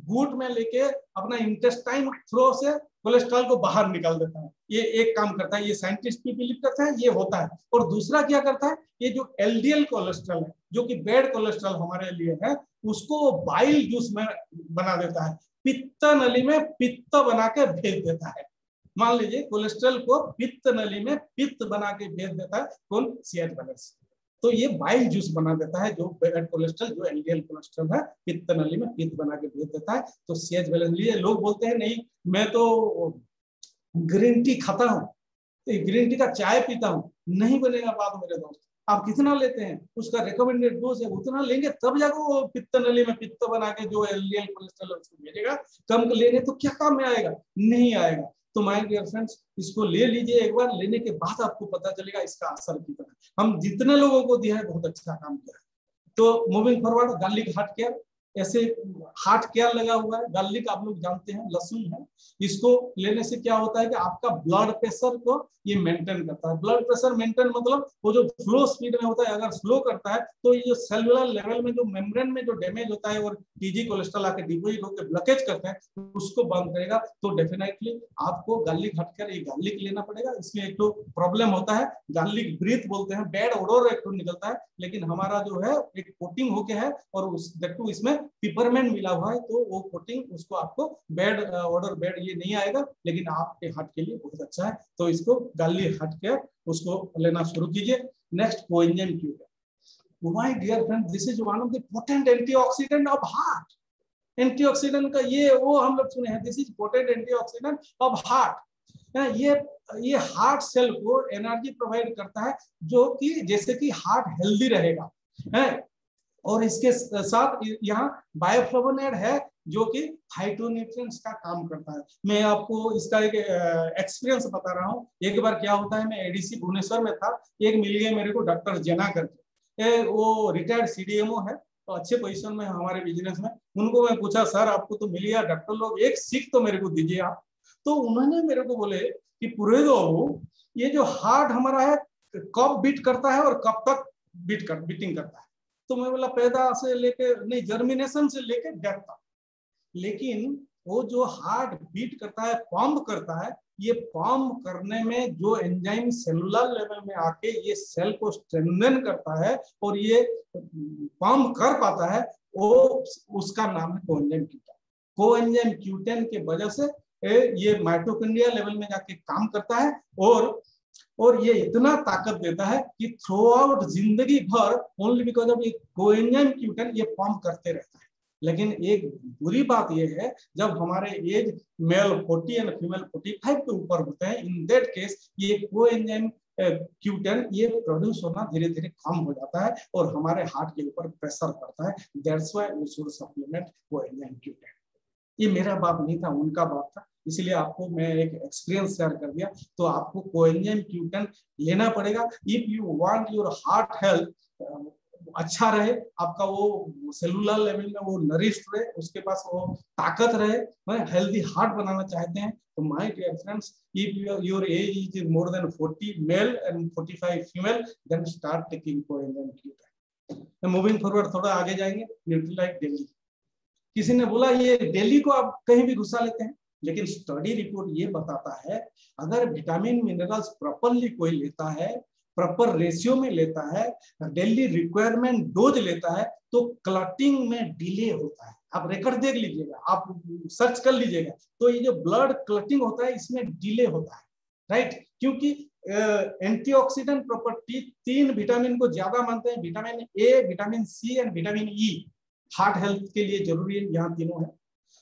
गुट में लेके अपना इंटेस्टाइन थ्रो से कोलेस्ट्रॉल को बाहर निकाल देता है। ये एक काम करता है, ये साइंटिस्ट भी बिलीव करता है, ये होता है। और दूसरा क्या करता है, ये जो एलडीएल कोलेस्ट्रॉल है जो कि बैड कोलेस्ट्रॉल हमारे लिए है, उसको बाइल जूस में बना देता है, पित्त नली में पित्त बना के भेज देता है। मान लीजिए कोलेस्ट्रॉल को पित्त नली में पित्त बना के भेज देता है कौन, सीएच बैलेंस। तो ये बाइल जूस बना देता है, जो बैड कोलेस्ट्रॉल जो एलडीएल कोलेस्ट्रॉल है पित्त नली में पित्त बना के भेज देता है। तो सीएच बैलेंस लिए लोग बोलते हैं नहीं मैं तो ग्रीन टी खाता हूँ, ग्रीन टी का चाय पीता हूँ, नहीं बनेगा बात मेरे दोस्त। आप कितना लेते हैं, उसका रिकमेंडेड डोज है उतना लेंगे तब जाकर वो पित्त नली में पित्त बना के जो एलडीएल कोलेस्ट्रॉल उसको भेजेगा। कम लेंगे तो क्या काम में आएगा, नहीं आएगा। तो माय डियर फ्रेंड्स, इसको ले लीजिए, एक बार लेने के बाद आपको पता चलेगा इसका असर कितना। हम जितने लोगों को दिया है बहुत अच्छा काम किया है। तो moving forward, garlic heart care, ऐसे हार्ट केयर लगा हुआ है। गार्लिक आप लोग जानते हैं लहसुन है, इसको लेने से क्या होता है कि आपका ब्लड प्रेशर को ये मेंटेन करता है। ब्लड प्रेशर मेंटेन मतलब वो जो फ्लो स्पीड में होता है, अगर स्लो करता है तो ये सेलुलर लेवल में जो मेम्ब्रेन में जो डैमेज होता है और टीजी कोलेस्ट्रॉल आके डिपोजिट होकर ब्लॉकेज करते हैं उसको बंद करेगा। तो डेफिनेटली आपको गार्लिक हटकर ये गार्लिक लेना पड़ेगा। इसमें एक तो प्रॉब्लम होता है, गार्लिक ब्रीथ बोलते हैं, बैड ओडोर एक तो निकलता है, लेकिन हमारा जो है एक कोटिंग होके है और उस देखो इसमें पिपरमेंट मिला हुआ है, तो वो कोटिंग उसको आपको बैड ऑर्डर बैड ये नहीं आएगा, लेकिन आपके हार्ट के लिए बहुत अच्छा है। तो इसको गार्लिक हार्ट केयर उसको लेना शुरू कीजिए। Next coenzyme cure, my dear friend, this is one of the potent antioxidant of heart. Antioxidant का ये वो हम लोग सुने हैं, this is potent antioxidant of heart. ये हार्ट सेल को एनर्जी प्रोवाइड करता है, जो कि जैसे कि हार्ट हेल्दी रहेगा है। और इसके साथ यहाँ बायोफ्लेवोनॉइड है जो कि फाइटोन्यूट्रिएंट्स का काम करता है। मैं आपको इसका एक एक्सपीरियंस बता रहा हूँ। एक बार क्या होता है, मैं एडीसी भुवनेश्वर में था, एक मिल गए मेरे को डॉक्टर जना करके, वो रिटायर्ड सीडीएमओ है, तो अच्छे पोजीशन में हमारे बिजनेस में। उनको मैं पूछा सर आपको तो मिल गया डॉक्टर लोग, एक सीख तो मेरे को दीजिए आप। तो उन्होंने मेरे को बोले कि पुरोहित बाबू, ये जो हार्ट हमारा है कब बीट करता है और कब तक बीटिंग करता है। तो मैं बोला पैदा से लेके नहीं, जर्मिनेशन से लेके डेथ तक। लेकिन वो जो हार्ट बीट करता है, पंप करता है, ये पंप करने में जो एंजाइम सेलुलर लेवल में आके ये सेल को स्ट्रेंथन करता है और ये पंप कर पाता है, वो उसका नाम है कोएंजाइम क्यूटेन। कोएंजाइम क्यूटेन के वजह से ये माइटोकॉन्ड्रिया लेवल में जाके काम करता है और ये इतना ताकत देता है कि थ्रू आउट जिंदगी भर ओनली बिकॉज ऑफ ये कोएंजाइम क्यूटेन ये पंप करते रहता है। लेकिन एक बुरी बात ये है, जब हमारे एज मेल 40 एंड फीमेल 45 के ऊपर होते हैं, इन दैट केस ये कोएंजाइम क्यूटेन ये प्रोड्यूस होना धीरे धीरे कम हो जाता है और हमारे हार्ट के ऊपर प्रेशर पड़ता है। That's why we should supplement coenzyme Q ten. ये मेरा बात नहीं था, उनका बात था, इसलिए आपको मैं एक एक्सपीरियंस शेयर कर दिया। तो आपको कोएंजाइम क्यूटेन लेना पड़ेगा if you want your heart health अच्छा रहे, आपका वो सेलुलर लेवल में वो नरिश्ड रहे, उसके पास वो ताकत रहे, हेल्दी हार्ट बनाना चाहते हैं। तो my dear friends, if your age is more than 40 male and 45 female, then start taking coenzyme Q ten. Moving forward, थोड़ा आगे जाएंगे, न्यूट्रीलाइट डेली। किसी ने बोला ये डेली को आप कहीं भी घुसा लेते हैं, लेकिन स्टडी रिपोर्ट ये बताता है अगर विटामिन मिनरल्स प्रॉपरली कोई लेता है, प्रॉपर रेशियो में लेता है, डेली रिक्वायरमेंट डोज लेता है, तो क्लॉटिंग में डिले होता है। आप रिकॉर्ड देख लीजिएगा, आप सर्च कर लीजिएगा, तो ये जो ब्लड क्लॉटिंग होता है इसमें डिले होता है, राइट। क्योंकि एंटीऑक्सीडेंट प्रॉपर्टी 3 विटामिन को ज्यादा मानते हैं, vitamin A, vitamin C and vitamin E, heart health के लिए जरूरी है, यहाँ तीनों है।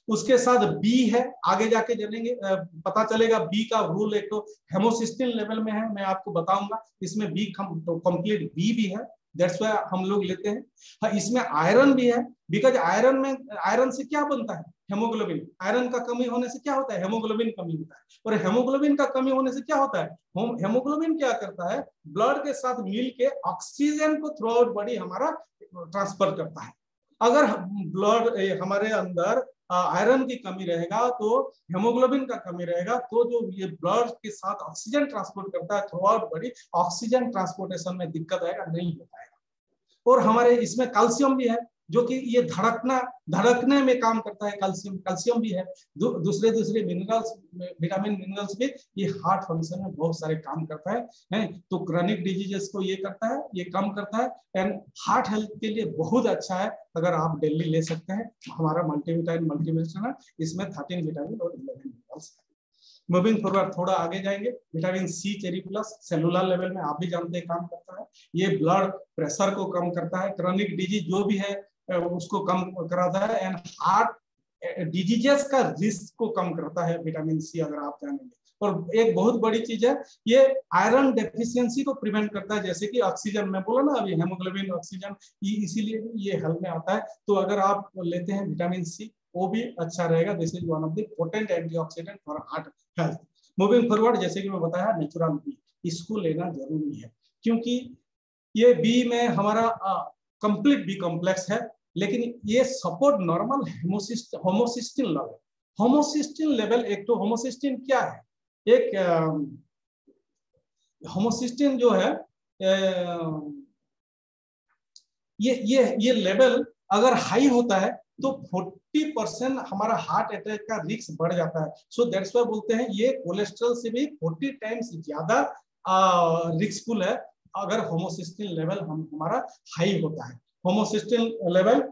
उसके साथ बी है, आगे जाके जानेंगे पता चलेगा बी का रूल। एक तो हेमोसिस्टिन लेवल में है, मैं आपको बताऊंगा, इसमें बी कंप्लीट बी भी है, दैट्स व्हाई हम लोग लेते हैं। हाँ, इसमें आयरन भी है, बिकॉज आयरन से क्या बनता है, हेमोग्लोबिन। आयरन का कमी होने से क्या होता है, हेमोग्लोबिन कमी होता है, और हेमोग्लोबिन का कमी होने से क्या होता है, हेमोग्लोबिन क्या करता है, ब्लड के साथ मिल के ऑक्सीजन को थ्रू आउट बॉडी हमारा ट्रांसफर करता है। अगर ब्लड हमारे अंदर आयरन की कमी रहेगा, तो हेमोग्लोबिन का कमी रहेगा, तो जो ये ब्लड के साथ ऑक्सीजन ट्रांसपोर्ट करता है through out body, oxygen transportation में दिक्कत आएगा, नहीं हो पाएगा। और हमारे इसमें कैल्शियम भी है, जो कि ये धड़कने में काम करता है, कैल्शियम भी है। दूसरे मिनरल्स, विटामिन मिनरल्स भी ये हार्ट फंक्शन में बहुत सारे काम करता है। तो क्रॉनिक डिजीजेस को ये करता है, ये कम करता है, एंड हार्ट हेल्थ के लिए बहुत अच्छा है। अगर आप डेली ले सकते हैं हमारा मल्टीविटामिन है, इसमें 13 विटामिन और 11 मिनरल्स है। मूविंग फॉरवर्ड थोड़ा आगे जाएंगे, vitamin C cherry plus cellular level में आप भी जानते हैं काम करता है, ये ब्लड प्रेशर को कम करता है, क्रॉनिक डिजीज जो भी है उसको कम कराता है, एंड हार्ट डिजीजेस का रिस्क को कम करता है विटामिन सी, अगर आप जानेंगे। और एक बहुत बड़ी चीज है, ये आयरन डेफिशिएंसी को प्रिवेंट करता है, जैसे कि ऑक्सीजन मैं बोला ना अभी, हेमोग्लोबिन ऑक्सीजन, इसीलिए ये हेल्प में आता है। तो अगर आप लेते हैं विटामिन सी, वो भी अच्छा रहेगा। This is one of the potent antioxidant for heart health. Moving forward, जैसे कि मैं बताया नेचुरल बी, इसको लेना जरूरी है, क्योंकि ये बी में हमारा कंप्लीट बी कॉम्प्लेक्स है, लेकिन ये support normal homocysteine level. Homocysteine level, एक तो होमोसिस्टिन क्या है, एक होमोसिस्टिन जो है ये लेवल अगर हाई होता है तो 40% हमारा हार्ट अटैक का रिस्क बढ़ जाता है। सो दैट्स व्हाई बोलते हैं ये कोलेस्ट्रॉल से भी 40 टाइम्स ज्यादा रिस्कफुल है अगर होमोसिस्टिन लेवल हमारा हाई होता है। होमोसिस्टिन लेवल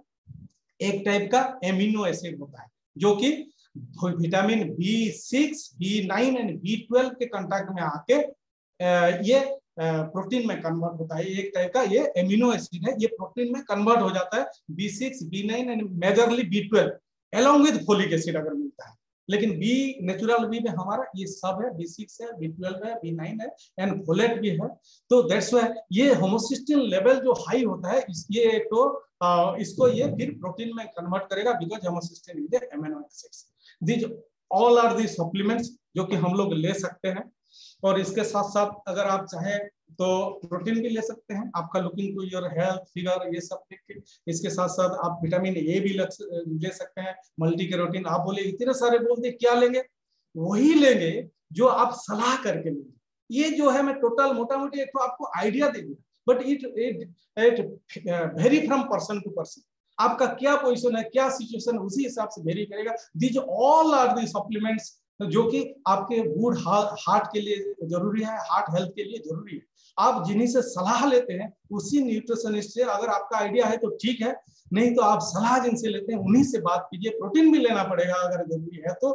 एक टाइप का एमिनो एसिड होता है, जो कि vitamin B6, B9 and B12 के कांटेक्ट में आके ये प्रोटीन में कन्वर्ट होता है। एक टाइप का ये एमिनो एसिड है, ये प्रोटीन में कन्वर्ट हो जाता है। B6, B9 and majorly B12 along with folic acid अगर मिलता है, लेकिन बी नेचुरल बी में हमारा ये सब है, B6 है, B12 है, B9 है एंड फोलेट भी है। तो दैट्स व्हाई ये होमोसिस्टिन लेवल जो हाई होता है, ये तो इसको ये फिर प्रोटीन में कन्वर्ट करेगा, because homocysteine is amino acids. These all are the supplements जो कि हम लोग ले सकते हैं, और इसके साथ साथ अगर आप चाहे तो प्रोटीन भी ले सकते हैं, आपका looking to your health figure ये सब देख के। इसके साथ साथ आप विटामिन ए भी ले सकते हैं, मल्टी कैरोटीन। आप बोले इतने सारे बोलते क्या लेंगे, वही लेंगे जो आप सलाह करके लेंगे। ये जो है मैं टोटल मोटा मोटी एक तो आपको आइडिया दे दूंगा, but it vary from person to person. आपका क्या पोजिशन है, क्या सिचुएशन, उसी हिसाब से वेरी करेगा। These all are the supplements जो कि आपके गुड हार्ट के लिए जरूरी है, हार्ट हेल्थ के लिए जरूरी है। आप जिन्हीं से सलाह लेते हैं उसी न्यूट्रिशनिस्ट से, अगर आपका आइडिया है तो ठीक है, नहीं तो आप सलाह जिनसे लेते हैं उन्हीं से बात कीजिए। प्रोटीन भी लेना पड़ेगा अगर जरूरी है तो,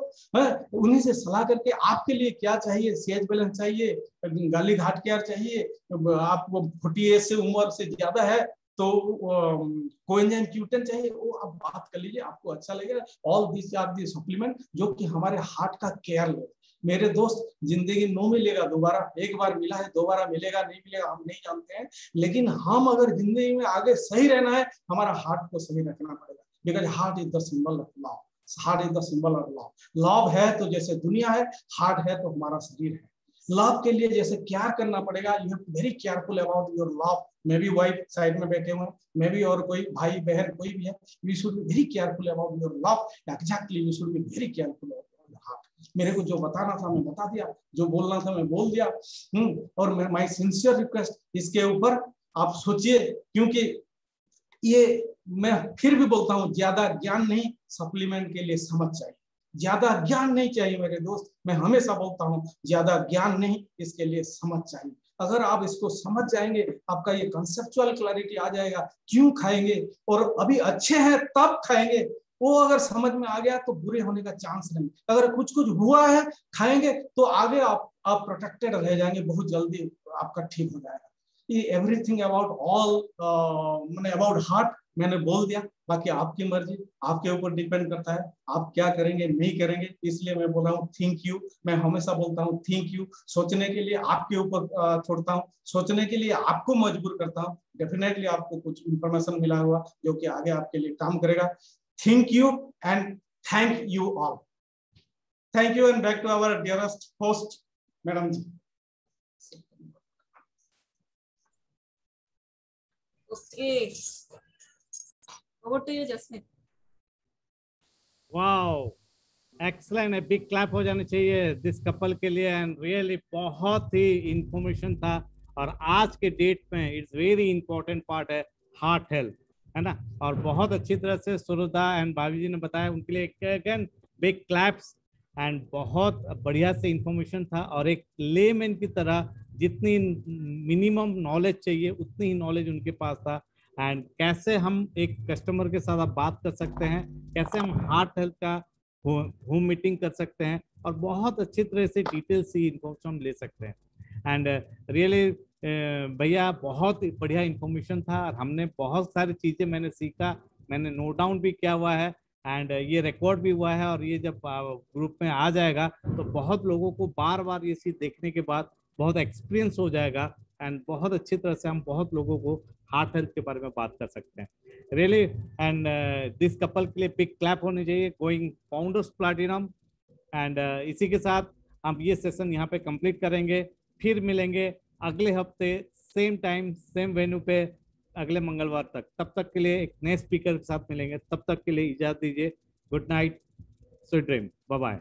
उन्हीं से सलाह करके आपके लिए क्या चाहिए, सीएच बैलेंस चाहिए, गाली घाट केयर चाहिए, आपको 40 से उम्र से ज्यादा है तो कोएंजाइम Q10 चाहिए, वो आप बात कर लीजिए, आपको अच्छा लगेगा। All this are the supplement जो कि हमारे हार्ट का केयर ले। मेरे दोस्त, जिंदगी नो मिलेगा दोबारा, एक बार मिला है दोबारा मिलेगा नहीं मिलेगा हम नहीं जानते हैं, लेकिन हम अगर जिंदगी में आगे सही रहना है, हमारा हार्ट को सही रखना पड़ेगा, because heart is the symbol of love. Heart is the symbol of love. Love है तो जैसे दुनिया है, हार्ट है तो हमारा शरीर है। लव के लिए जैसे क्या करना पड़ेगा, you have very careful about your love. May be wife side में बैठे हुए, मे बी और कोई भाई बहन कोई भी है, you should be very careful about your love. Exactly, you should be very careful about your heart. मेरे को जो बताना था मैं बता दिया, जो बोलना था मैं बोल दिया। और माय सिंसियर रिक्वेस्ट, इसके ऊपर आप सोचिए, क्योंकि ये मैं फिर भी बोलता हूँ, ज्यादा ज्ञान नहीं, सप्लीमेंट के लिए समझ चाहिए। ज्यादा ज्ञान नहीं चाहिए मेरे दोस्त, मैं हमेशा बोलता हूँ ज्यादा ज्ञान नहीं, इसके लिए समझ चाहिए। अगर आप इसको समझ जाएंगे, आपका ये कंसेप्चुअल क्लैरिटी आ जाएगा, क्यों खाएंगे और अभी अच्छे हैं तब खाएंगे, वो अगर समझ में आ गया तो बुरे होने का चांस नहीं। अगर कुछ कुछ हुआ है खाएंगे तो आगे आप प्रोटेक्टेड रह जाएंगे, बहुत जल्दी आपका ठीक हो जाएगा। ये एवरीथिंग अबाउट ऑल मैंने अबाउट हार्ट मैंने बोल दिया, बाकी आपकी मर्जी, आपके ऊपर डिपेंड करता है आप क्या करेंगे नहीं करेंगे। इसलिए मैं बोल रहा हूँ थिंक यू, मैं हमेशा बोलता हूँ थिंक यू। सोचने के लिए आपके ऊपर छोड़ता हूँ, सोचने के लिए आपको मजबूर करता हूँ। डेफिनेटली आपको कुछ इंफॉर्मेशन मिला हुआ जो कि आगे आपके लिए काम करेगा। Think you and thank you all. Thank you and back to our dearest host madam ji. Okay. Over to you, Jasmine. Wow, excellent, big clap हो जाने चाहिए दिस कपल के लिए। एंड रियली बहुत ही इंफॉर्मेशन था, और आज के डेट में इट्स वेरी इंपॉर्टेंट पार्ट है हार्ट हेल्थ, है ना। और बहुत अच्छी तरह से सुरदा एंड भाभी जी ने बताया, उनके लिए अगेन बिग क्लैप्स। एंड बहुत बढ़िया से इंफॉर्मेशन था, और एक लेमैन की तरह जितनी मिनिमम नॉलेज चाहिए उतनी ही नॉलेज उनके पास था। एंड कैसे हम एक कस्टमर के साथ आप बात कर सकते हैं, कैसे हम हार्ट हेल्थ का होम मीटिंग कर सकते हैं, और बहुत अच्छी तरह से डिटेल से इंफॉर्मेशन ले सकते हैं। एंड रियली भैया बहुत बढ़िया इंफॉर्मेशन था, और हमने बहुत सारी चीज़ें मैंने सीखा, मैंने नोट डाउन भी किया हुआ है, एंड ये रिकॉर्ड भी हुआ है। और ये जब ग्रुप में आ जाएगा तो बहुत लोगों को बार बार ये चीज़ देखने के बाद बहुत एक्सपीरियंस हो जाएगा, एंड बहुत अच्छी तरह से हम बहुत लोगों को हार्ट हेल्थ के बारे में बात कर सकते हैं रियली। एंड दिस कपल के लिए बिग क्लैप होनी चाहिए, गोइंग फाउंडर्स प्लैटिनम। एंड इसी के साथ हम ये सेशन यहाँ पे कंप्लीट करेंगे। फिर मिलेंगे अगले हफ्ते सेम टाइम सेम वेन्यू पे अगले मंगलवार तक। तब तक के लिए एक नए स्पीकर के साथ मिलेंगे, तब तक के लिए इजाजत दीजिए। Good night, sweet dream, bye bye.